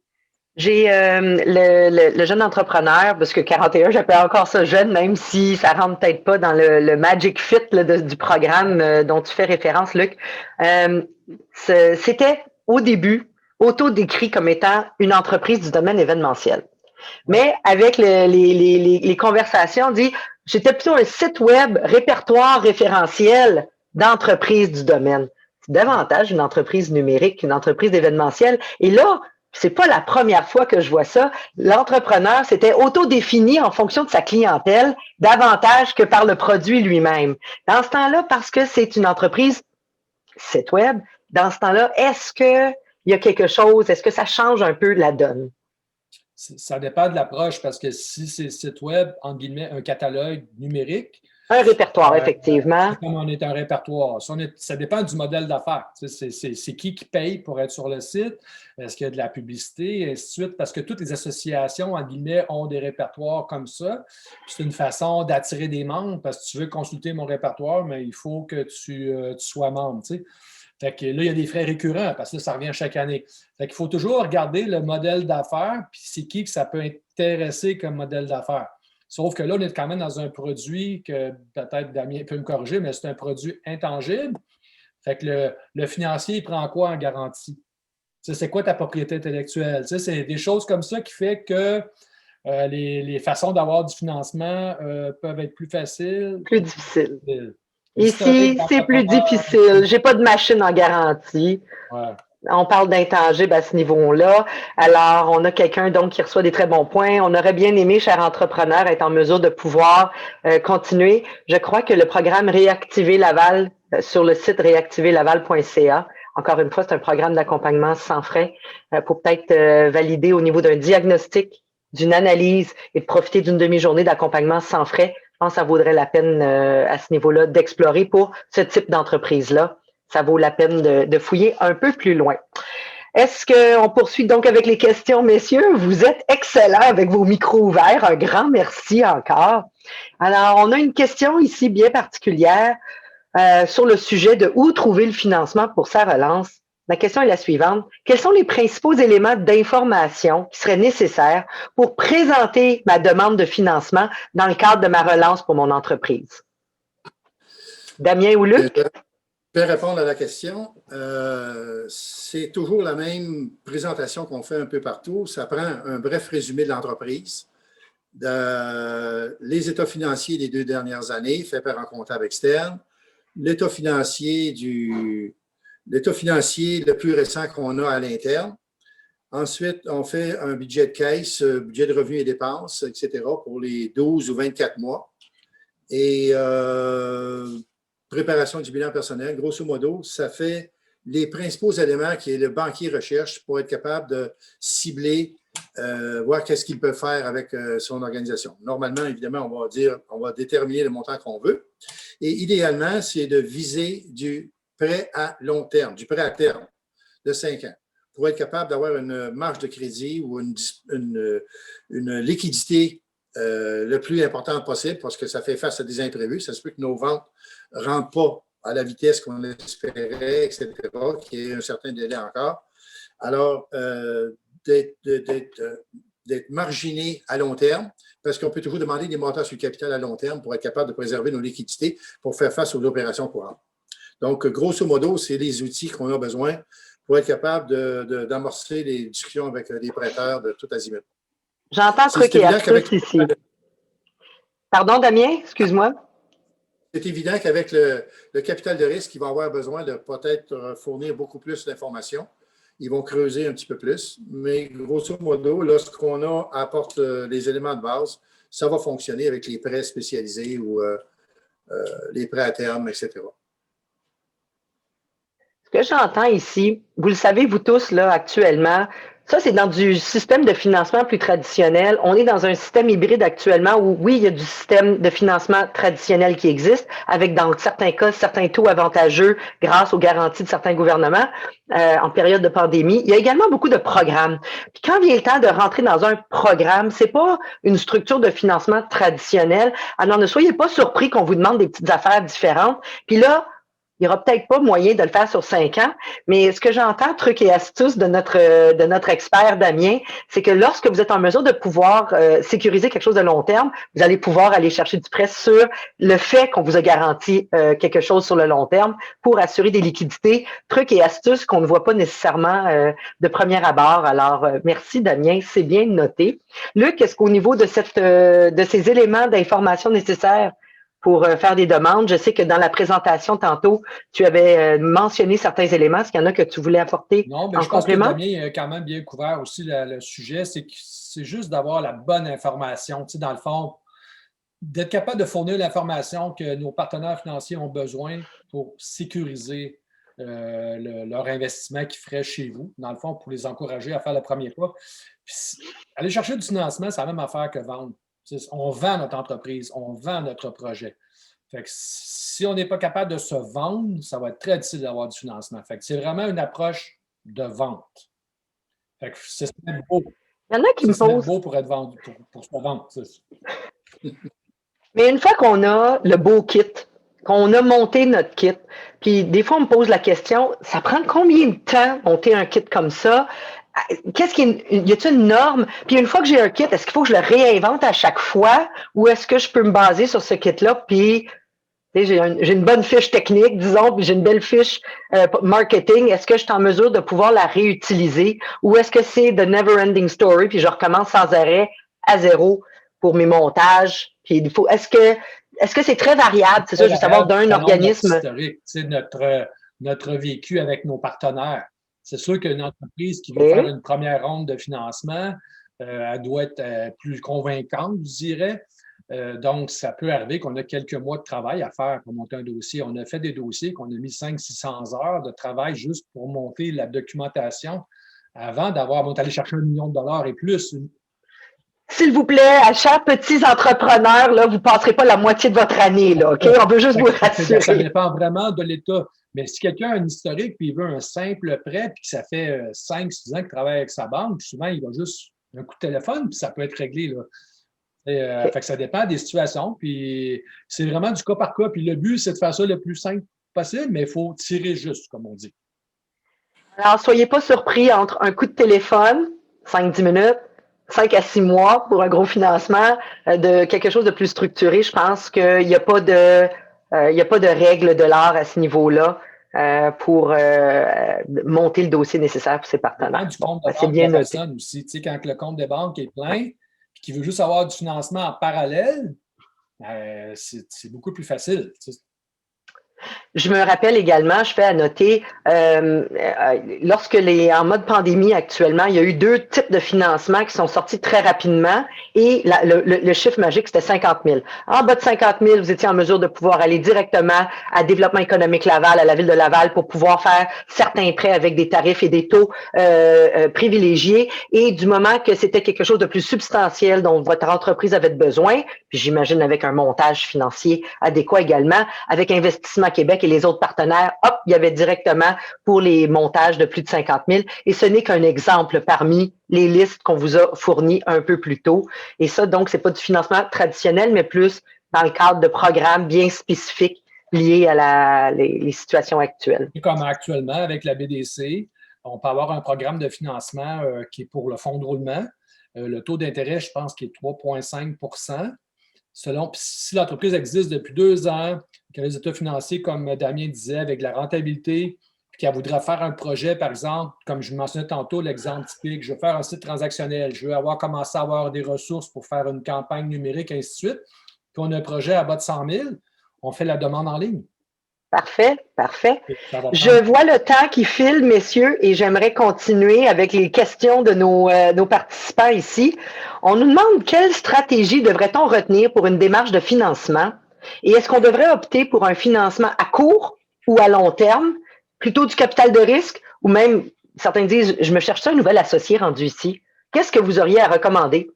J'ai le jeune entrepreneur, parce que 41, j'appelle encore ça jeune, même si ça rentre peut-être pas dans le magic fit là, du programme dont tu fais référence, Luc. C'était au début auto-décrit comme étant une entreprise du domaine événementiel. Mais avec les conversations, on dit j'étais plutôt un site web répertoire référentiel d'entreprise du domaine. C'est davantage une entreprise numérique qu'une entreprise événementielle. Et là, c'est pas la première fois que je vois ça. L'entrepreneur s'était auto-défini en fonction de sa clientèle davantage que par le produit lui-même. Dans ce temps-là, parce que c'est une entreprise site web, dans ce temps-là, est-ce qu'il y a quelque chose, est-ce que ça change un peu la donne? Ça dépend de l'approche parce que si c'est site web, entre guillemets, un catalogue numérique. Un répertoire, effectivement. C'est comme on est un répertoire. Ça dépend du modèle d'affaires. C'est qui paye pour être sur le site? Est-ce qu'il y a de la publicité? Et ainsi de suite. Parce que toutes les associations, entre guillemets, ont des répertoires comme ça. C'est une façon d'attirer des membres parce que tu veux consulter mon répertoire, mais il faut que tu sois membre. T'sais. Fait que là, il y a des frais récurrents parce que ça revient chaque année. Fait qu'il faut toujours regarder le modèle d'affaires puis c'est qui que ça peut intéresser comme modèle d'affaires. Sauf que là, on est quand même dans un produit que peut-être Damien peut me corriger, mais c'est un produit intangible. Fait que le financier, il prend quoi en garantie? C'est quoi ta propriété intellectuelle? C'est des choses comme ça qui fait que les façons d'avoir du financement peuvent être plus faciles. Plus difficile. L'historique Ici, c'est plus d'entrepreneur, difficile. J'ai pas de machine en garantie. ouais. On parle d'intangible à ce niveau-là. Alors, on a quelqu'un donc qui reçoit des très bons points. On aurait bien aimé, cher entrepreneur, être en mesure de pouvoir continuer. Je crois que le programme Réactiver Laval sur le site réactiverlaval.ca, encore une fois, c'est un programme d'accompagnement sans frais pour peut-être valider au niveau d'un diagnostic, d'une analyse et de profiter d'une demi-journée d'accompagnement sans frais. Je pense que ça vaudrait la peine à ce niveau-là d'explorer pour ce type d'entreprise-là. Ça vaut la peine de fouiller un peu plus loin. Est-ce qu'on poursuit donc avec les questions, messieurs? Vous êtes excellents avec vos micros ouverts. Un grand merci encore. Alors, on a une question ici bien particulière sur le sujet de où trouver le financement pour sa relance. La question est la suivante. Quels sont les principaux éléments d'information qui seraient nécessaires pour présenter ma demande de financement dans le cadre de ma relance pour mon entreprise? Damien ou Luc? Je vais répondre à la question. C'est toujours la même présentation qu'on fait un peu partout. Ça prend un bref résumé de l'entreprise, les états financiers des 2 dernières années faits par un comptable externe, l'état financier le plus récent qu'on a à l'interne. Ensuite, on fait un budget de caisse, budget de revenus et dépenses, etc. pour les 12 ou 24 mois. Et préparation du bilan personnel, grosso modo, ça fait les principaux éléments que le banquier recherche pour être capable de cibler, voir qu'est-ce qu'il peut faire avec son organisation. Normalement, évidemment, on va déterminer le montant qu'on veut. Et idéalement, c'est de viser du prêt à long terme, du prêt à terme de 5 ans, pour être capable d'avoir une marge de crédit ou une liquidité le plus importante possible, parce que ça fait face à des imprévus. Ça se peut que nos ventes ne rentrent pas à la vitesse qu'on espérait, etc., qu'il y ait un certain délai encore. Alors, d'être marginé à long terme, parce qu'on peut toujours demander des montants sur le capital à long terme pour être capable de préserver nos liquidités pour faire face aux opérations courantes. Donc, grosso modo, c'est les outils qu'on a besoin pour être capable d'amorcer les discussions avec les prêteurs de tout azimut. J'entends truc et astuce ici. Pardon, Damien, excuse-moi. C'est évident qu'avec le capital de risque, ils vont avoir besoin de peut-être fournir beaucoup plus d'informations. Ils vont creuser un petit peu plus. Mais grosso modo, lorsqu'on apporte les éléments de base, ça va fonctionner avec les prêts spécialisés ou les prêts à terme, etc. Ce que j'entends ici, vous le savez, vous tous, là, actuellement, ça, c'est dans du système de financement plus traditionnel. On est dans un système hybride actuellement où, oui, il y a du système de financement traditionnel qui existe, avec, dans certains cas, certains taux avantageux grâce aux garanties de certains gouvernements en période de pandémie. Il y a également beaucoup de programmes. Puis quand vient le temps de rentrer dans un programme, c'est pas une structure de financement traditionnelle. Alors, ne soyez pas surpris qu'on vous demande des petites affaires différentes. Puis là, il n'y aura peut-être pas moyen de le faire sur 5 ans, mais ce que j'entends, truc et astuce de notre expert Damien, c'est que lorsque vous êtes en mesure de pouvoir sécuriser quelque chose de long terme, vous allez pouvoir aller chercher du prêt sur le fait qu'on vous a garanti quelque chose sur le long terme pour assurer des liquidités, trucs et astuces qu'on ne voit pas nécessairement de premier abord. Alors, merci Damien, c'est bien noté. Luc, est-ce qu'au niveau de ces éléments d'information nécessaires pour faire des demandes. Je sais que dans la présentation tantôt, tu avais mentionné certains éléments. Est-ce qu'il y en a que tu voulais apporter en complément? Non, mais je pense que Damien a quand même bien couvert aussi le sujet. C'est juste d'avoir la bonne information. Tu sais, dans le fond, d'être capable de fournir l'information que nos partenaires financiers ont besoin pour sécuriser leur investissement qu'ils feraient chez vous, dans le fond, pour les encourager à faire le premier pas. Puis, aller chercher du financement, c'est la même affaire que vendre. On vend notre entreprise, on vend notre projet. Fait que si on n'est pas capable de se vendre, ça va être très difficile d'avoir du financement. Fait que c'est vraiment une approche de vente. Fait que c'est beau. Il y en a qui me posent. C'est beau pour être vendu, pour se vendre. Mais une fois qu'on a le beau kit, qu'on a monté notre kit, puis des fois on me pose la question, ça prend combien de temps monter un kit comme ça? y a-t-il une norme? Puis une fois que j'ai un kit, est-ce qu'il faut que je le réinvente à chaque fois ou est-ce que je peux me baser sur ce kit-là? Puis j'ai une bonne fiche technique, disons, puis j'ai une belle fiche marketing. Est-ce que je suis en mesure de pouvoir la réutiliser ou est-ce que c'est the never ending story puis je recommence sans arrêt à zéro pour mes montages? Puis est-ce que c'est très variable? C'est ça, je veux savoir d'un organisme. Historique, notre vécu avec nos partenaires. C'est sûr qu'une entreprise qui veut faire une première ronde de financement, elle doit être plus convaincante, je dirais. Donc, ça peut arriver qu'on a quelques mois de travail à faire pour monter un dossier. On a fait des dossiers qu'on a mis 500-600 heures de travail juste pour monter la documentation avant d'aller chercher $1 million et plus. S'il vous plaît, à chers petits entrepreneurs, là, vous ne passerez pas la moitié de votre année, là, OK? On veut juste vous rassurer. Ça dépend vraiment de l'État. Mais si quelqu'un a un historique puis il veut un simple prêt puis que ça fait 5-6 ans qu'il travaille avec sa banque, souvent, il va juste un coup de téléphone puis ça peut être réglé, là. Fait que ça dépend des situations, puis c'est vraiment du cas par cas. Puis le but, c'est de faire ça le plus simple possible, mais il faut tirer juste, comme on dit. Alors, soyez pas surpris entre un coup de téléphone, 5-10 minutes, 5 à 6 mois pour un gros financement, de quelque chose de plus structuré. Je pense qu'il n'y a pas de règle de l'art à ce niveau-là pour monter le dossier nécessaire pour ses partenaires. C'est bien noté. Aussi, tu sais, quand le compte des banques est plein et qu'il veut juste avoir du financement en parallèle, c'est beaucoup plus facile. Tu sais. Je me rappelle également, je fais à noter, en mode pandémie actuellement, il y a eu 2 types de financements qui sont sortis très rapidement et le chiffre magique, c'était 50 000. En bas de 50 000, vous étiez en mesure de pouvoir aller directement à Développement économique Laval, à la ville de Laval, pour pouvoir faire certains prêts avec des tarifs et des taux privilégiés. Et du moment que c'était quelque chose de plus substantiel dont votre entreprise avait besoin, puis j'imagine avec un montage financier adéquat également, avec Investissement Québec et les autres partenaires, hop, il y avait directement pour les montages de plus de 50 000. Et ce n'est qu'un exemple parmi les listes qu'on vous a fournies un peu plus tôt. Et ça, donc, c'est pas du financement traditionnel, mais plus dans le cadre de programmes bien spécifiques liés à les situations actuelles. Comme actuellement, avec la BDC, on peut avoir un programme de financement qui est pour le fonds de roulement. Le taux d'intérêt, je pense, qui est 3,5 selon, si l'entreprise existe depuis 2 ans, qu'elle a des états financiers, comme Damien disait, avec de la rentabilité, puis qu'elle voudrait faire un projet, par exemple, comme je mentionnais tantôt, l'exemple typique, je veux faire un site transactionnel, je veux commencé à avoir des ressources pour faire une campagne numérique, ainsi de suite, puis on a un projet à bas de 100 000, on fait la demande en ligne. Parfait, parfait. Je vois le temps qui file, messieurs, et j'aimerais continuer avec les questions de nos participants ici. On nous demande quelle stratégie devrait-on retenir pour une démarche de financement et est-ce qu'on devrait opter pour un financement à court ou à long terme, plutôt du capital de risque ou même, certains disent, je me cherche ça un nouvel associé rendu ici. Qu'est-ce que vous auriez à recommander?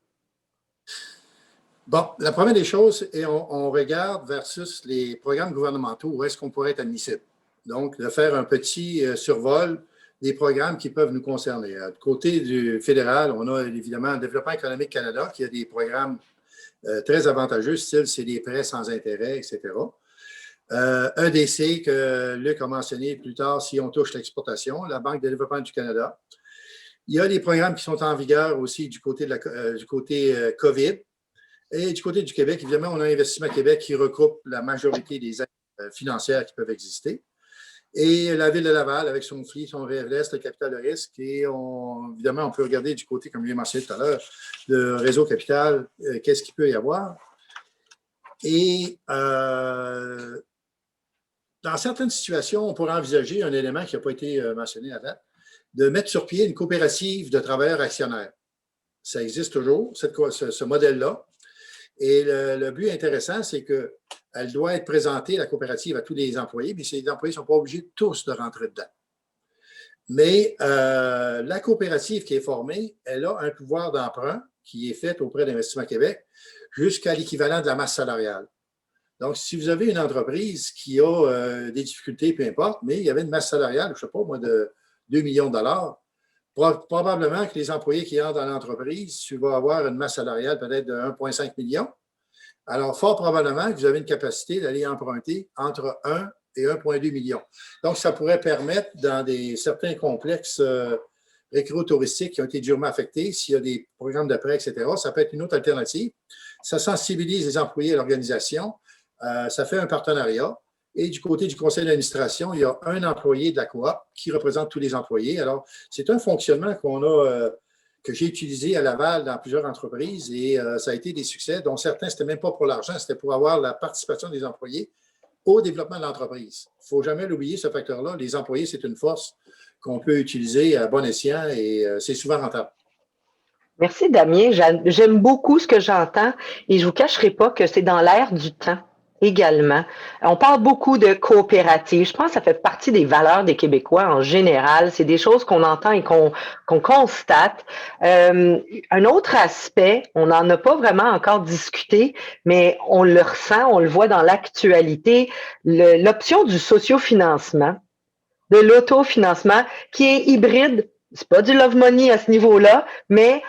Bon, la première des choses, et on regarde versus les programmes gouvernementaux, où est-ce qu'on pourrait être admissible. Donc, de faire un petit survol des programmes qui peuvent nous concerner. Du côté du fédéral, on a évidemment le Développement économique Canada, qui a des programmes très avantageux, style c'est des prêts sans intérêt, etc. EDC, que Luc a mentionné plus tard, si on touche l'exportation, la Banque de développement du Canada. Il y a des programmes qui sont en vigueur aussi du côté COVID. Et du côté du Québec, évidemment, on a Investissement Québec qui regroupe la majorité des aides financières qui peuvent exister. Et la Ville de Laval, avec son FLI, son REVLES, le capital de risque. Et évidemment, on peut regarder du côté, comme je l'ai mentionné tout à l'heure, le réseau capital, qu'est-ce qu'il peut y avoir. Et dans certaines situations, on pourrait envisager un élément qui n'a pas été mentionné à date, de mettre sur pied une coopérative de travailleurs actionnaires. Ça existe toujours, ce modèle-là. Et le but intéressant, c'est qu'elle doit être présentée, la coopérative, à tous les employés, mais ces employés ne sont pas obligés tous de rentrer dedans. Mais la coopérative qui est formée, elle a un pouvoir d'emprunt qui est fait auprès d'Investissement Québec jusqu'à l'équivalent de la masse salariale. Donc, si vous avez une entreprise qui a des difficultés, peu importe, mais il y avait une masse salariale, je ne sais pas moi, de 2 millions de dollars, probablement que les employés qui entrent dans l'entreprise, tu vas avoir une masse salariale peut-être de 1,5 million. Alors, fort probablement que vous avez une capacité d'aller emprunter entre 1 et 1,2 million. Donc, ça pourrait permettre, dans certains complexes récréo-touristiques qui ont été durement affectés, s'il y a des programmes de prêt, etc., ça peut être une autre alternative. Ça sensibilise les employés à l'organisation. Ça fait un partenariat. Et du côté du conseil d'administration, il y a un employé de la coop qui représente tous les employés. Alors, c'est un fonctionnement que j'ai utilisé à Laval dans plusieurs entreprises et ça a été des succès, dont certains, ce n'était même pas pour l'argent, c'était pour avoir la participation des employés au développement de l'entreprise. Il ne faut jamais l'oublier, ce facteur-là. Les employés, c'est une force qu'on peut utiliser à bon escient et c'est souvent rentable. Merci, Damien. J'aime beaucoup ce que j'entends et je ne vous cacherai pas que c'est dans l'air du temps également. On parle beaucoup de coopérative. Je pense que ça fait partie des valeurs des Québécois en général. C'est des choses qu'on entend et qu'on constate. Un autre aspect, on n'en a pas vraiment encore discuté, mais on le ressent, on le voit dans l'actualité, l'option du sociofinancement, de l'autofinancement qui est hybride. C'est pas du love money à ce niveau-là, mais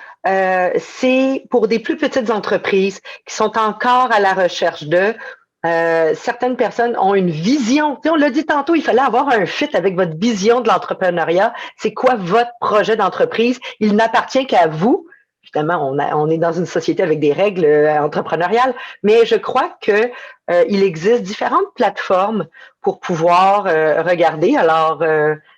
c'est pour des plus petites entreprises qui sont encore à la recherche de. Certaines personnes ont une vision. Tu sais, on l'a dit tantôt, il fallait avoir un fit avec votre vision de l'entrepreneuriat. C'est quoi votre projet d'entreprise? Il n'appartient qu'à vous. Évidemment, on est dans une société avec des règles entrepreneuriales, mais je crois que il existe différentes plateformes pour pouvoir regarder. Alors,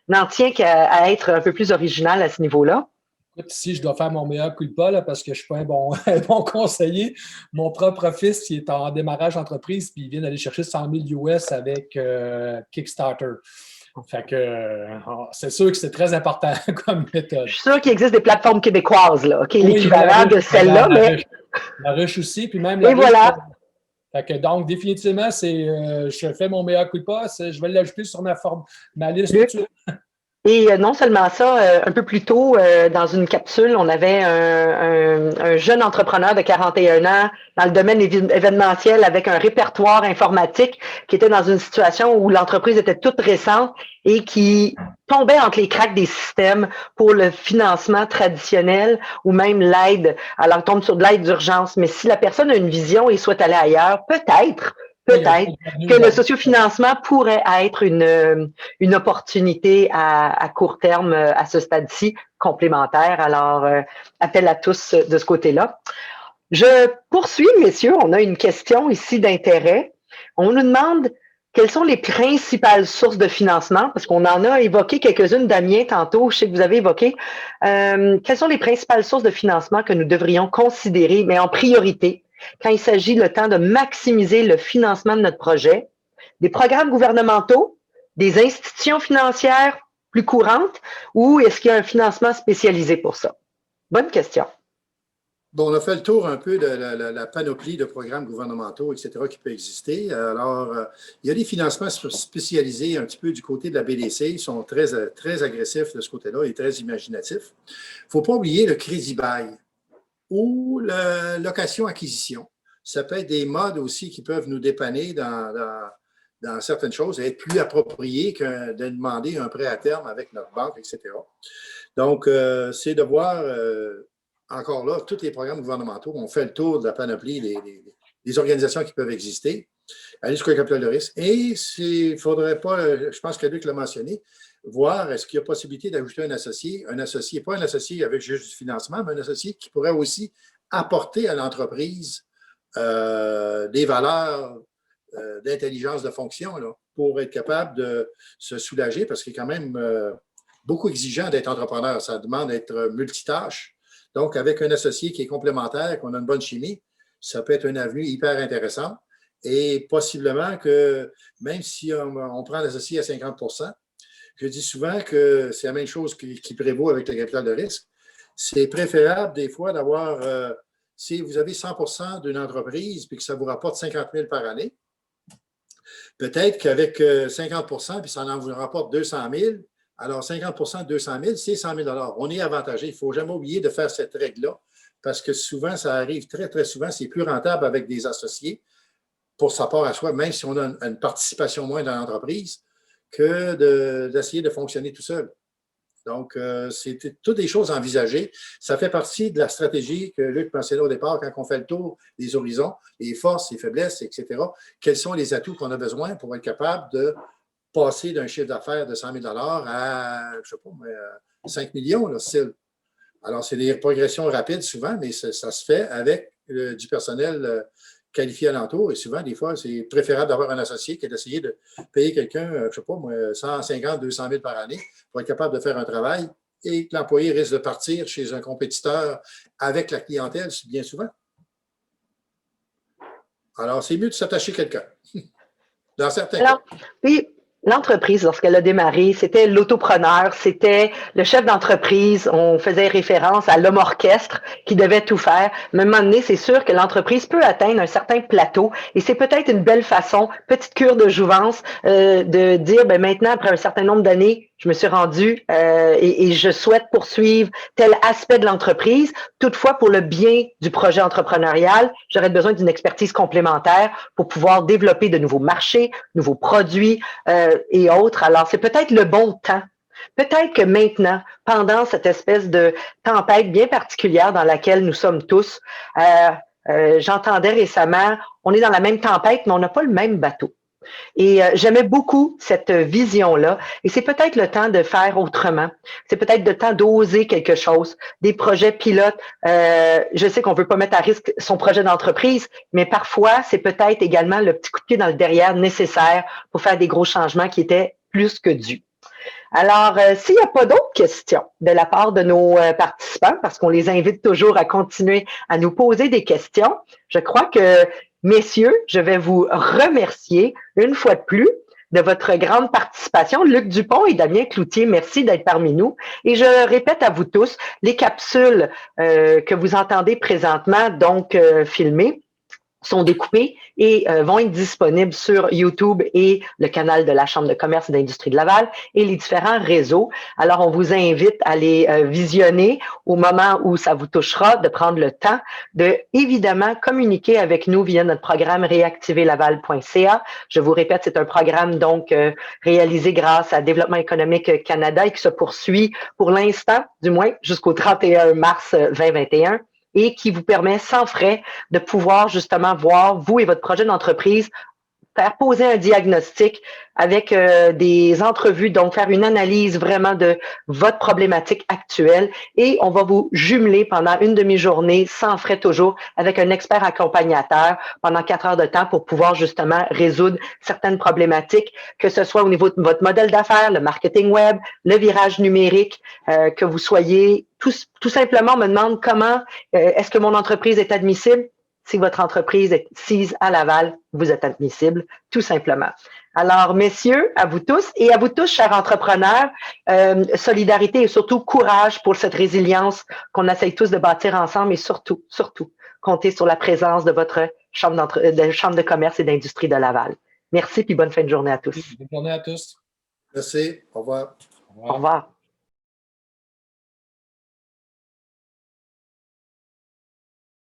n'en tient qu'à être un peu plus original à ce niveau-là. Écoute, ici, je dois faire mon meilleur culpa là, parce que je ne suis pas un bon conseiller. Mon propre fils, il est en démarrage d'entreprise puis il vient d'aller chercher 100 000 US avec Kickstarter. Fait que c'est sûr que c'est très important comme méthode. Je suis sûr qu'il existe des plateformes québécoises, là, okay, oui, l'équivalent de celle-là, mais. La ruche aussi, puis même la ruche. Et voilà. Fait que donc, définitivement, je fais mon meilleur culpa. Je vais l'ajouter sur ma liste tout de suite. Et non seulement ça, un peu plus tôt, dans une capsule, on avait un jeune entrepreneur de 41 ans dans le domaine événementiel avec un répertoire informatique qui était dans une situation où l'entreprise était toute récente et qui tombait entre les cracks des systèmes pour le financement traditionnel ou même l'aide. Alors, on tombe sur de l'aide d'urgence. Mais si la personne a une vision et souhaite aller ailleurs, peut-être que le sociofinancement pourrait être une opportunité à court terme à ce stade-ci complémentaire. Alors, appel à tous de ce côté-là. Je poursuis, messieurs. On a une question ici d'intérêt. On nous demande quelles sont les principales sources de financement, parce qu'on en a évoqué quelques-unes, Damien, tantôt, je sais que vous avez évoqué. Quelles sont les principales sources de financement que nous devrions considérer, mais en priorité, quand il s'agit le temps de maximiser le financement de notre projet, des programmes gouvernementaux, des institutions financières plus courantes, ou est-ce qu'il y a un financement spécialisé pour ça? Bonne question. Bon, on a fait le tour un peu de la panoplie de programmes gouvernementaux, etc., qui peut exister. Alors, il y a des financements spécialisés un petit peu du côté de la BDC. Ils sont très, très agressifs de ce côté-là et très imaginatifs. Il ne faut pas oublier le crédit bail ou la location-acquisition. Ça peut être des modes aussi qui peuvent nous dépanner dans certaines choses et être plus appropriés que de demander un prêt à terme avec notre banque, etc. Donc, c'est de voir, encore là, tous les programmes gouvernementaux. On fait le tour de la panoplie des organisations qui peuvent exister, aller jusqu'au capital de risque. Et il ne faudrait pas, je pense que Luc l'a mentionné, voir est-ce qu'il y a possibilité d'ajouter un associé, pas un associé avec juste du financement, mais un associé qui pourrait aussi apporter à l'entreprise des valeurs d'intelligence de fonction là, pour être capable de se soulager parce qu'il est quand même beaucoup exigeant d'être entrepreneur. Ça demande d'être multitâche. Donc, avec un associé qui est complémentaire, qu'on a une bonne chimie, ça peut être une avenue hyper intéressante. Et possiblement que même si on prend l'associé à 50 %, je dis souvent que c'est la même chose qui prévaut avec le capital de risque. C'est préférable des fois d'avoir, si vous avez 100 % d'une entreprise puis que ça vous rapporte 50 000 par année, peut-être qu'avec 50 % puis ça en vous rapporte 200 000, alors 50 % de 200 000, c'est 100 000 $. On est avantagé. Il ne faut jamais oublier de faire cette règle-là parce que souvent, ça arrive très, très souvent, c'est plus rentable avec des associés pour sa part à soi, même si on a une participation moins dans l'entreprise, que d'essayer de fonctionner tout seul. Donc, c'est toutes des choses envisagées. Ça fait partie de la stratégie que Luc mentionnait au départ quand on fait le tour des horizons, les forces, les faiblesses, etc. Quels sont les atouts qu'on a besoin pour être capable de passer d'un chiffre d'affaires de 100 000 à, je ne sais pas, 5 millions, là, style. Alors, c'est des progressions rapides souvent, mais ça se fait avec du personnel qualifié alentour. Et souvent, des fois, c'est préférable d'avoir un associé que d'essayer de payer quelqu'un, je ne sais pas, 150, 200 000 par année pour être capable de faire un travail et que l'employé risque de partir chez un compétiteur avec la clientèle, bien souvent. Alors, c'est mieux de s'attacher à quelqu'un. Dans certains cas. Oui. L'entreprise, lorsqu'elle a démarré, c'était l'autopreneur, c'était le chef d'entreprise. On faisait référence à l'homme orchestre qui devait tout faire. Mais à un moment donné, c'est sûr que l'entreprise peut atteindre un certain plateau et c'est peut-être une belle façon, petite cure de jouvence, de dire, ben maintenant, après un certain nombre d'années, je me suis rendu et je souhaite poursuivre tel aspect de l'entreprise. Toutefois, pour le bien du projet entrepreneurial, j'aurais besoin d'une expertise complémentaire pour pouvoir développer de nouveaux marchés, nouveaux produits et autres. Alors, c'est peut-être le bon temps. Peut-être que maintenant, pendant cette espèce de tempête bien particulière dans laquelle nous sommes tous, j'entendais récemment, on est dans la même tempête, mais on n'a pas le même bateau. Et j'aimais beaucoup cette vision-là. Et c'est peut-être le temps de faire autrement. C'est peut-être le temps d'oser quelque chose. Des projets pilotes. Je sais qu'on ne veut pas mettre à risque son projet d'entreprise, mais parfois, c'est peut-être également le petit coup de pied dans le derrière nécessaire pour faire des gros changements qui étaient plus que dus. Alors, s'il n'y a pas d'autres questions de la part de nos participants, parce qu'on les invite toujours à continuer à nous poser des questions, je crois que, messieurs, je vais vous remercier une fois de plus de votre grande participation. Luc Dupont et Damien Cloutier, merci d'être parmi nous. Et je répète à vous tous, les capsules que vous entendez présentement, donc filmées, sont découpés et vont être disponibles sur YouTube et le canal de la Chambre de commerce et d'industrie de Laval et les différents réseaux. Alors, on vous invite à les visionner au moment où ça vous touchera, de prendre le temps de, évidemment, communiquer avec nous via notre programme réactiverlaval.ca. Je vous répète, c'est un programme donc réalisé grâce à Développement économique Canada et qui se poursuit pour l'instant, du moins jusqu'au 31 mars 2021. Et qui vous permet sans frais de pouvoir justement voir, vous et votre projet d'entreprise, faire poser un diagnostic avec des entrevues, donc faire une analyse vraiment de votre problématique actuelle et on va vous jumeler pendant une demi-journée, sans frais toujours, avec un expert accompagnateur pendant 4 heures de temps pour pouvoir justement résoudre certaines problématiques, que ce soit au niveau de votre modèle d'affaires, le marketing web, le virage numérique, que vous soyez tout simplement, on me demande comment est-ce que mon entreprise est admissible? Si votre entreprise est sise à Laval, vous êtes admissible, tout simplement. Alors, messieurs, à vous tous et à vous tous, chers entrepreneurs, solidarité et surtout courage pour cette résilience qu'on essaye tous de bâtir ensemble et surtout, comptez sur la présence de votre chambre de commerce et d'industrie de Laval. Merci et bonne fin de journée à tous. Bonne journée à tous. Merci. Au revoir. Au revoir.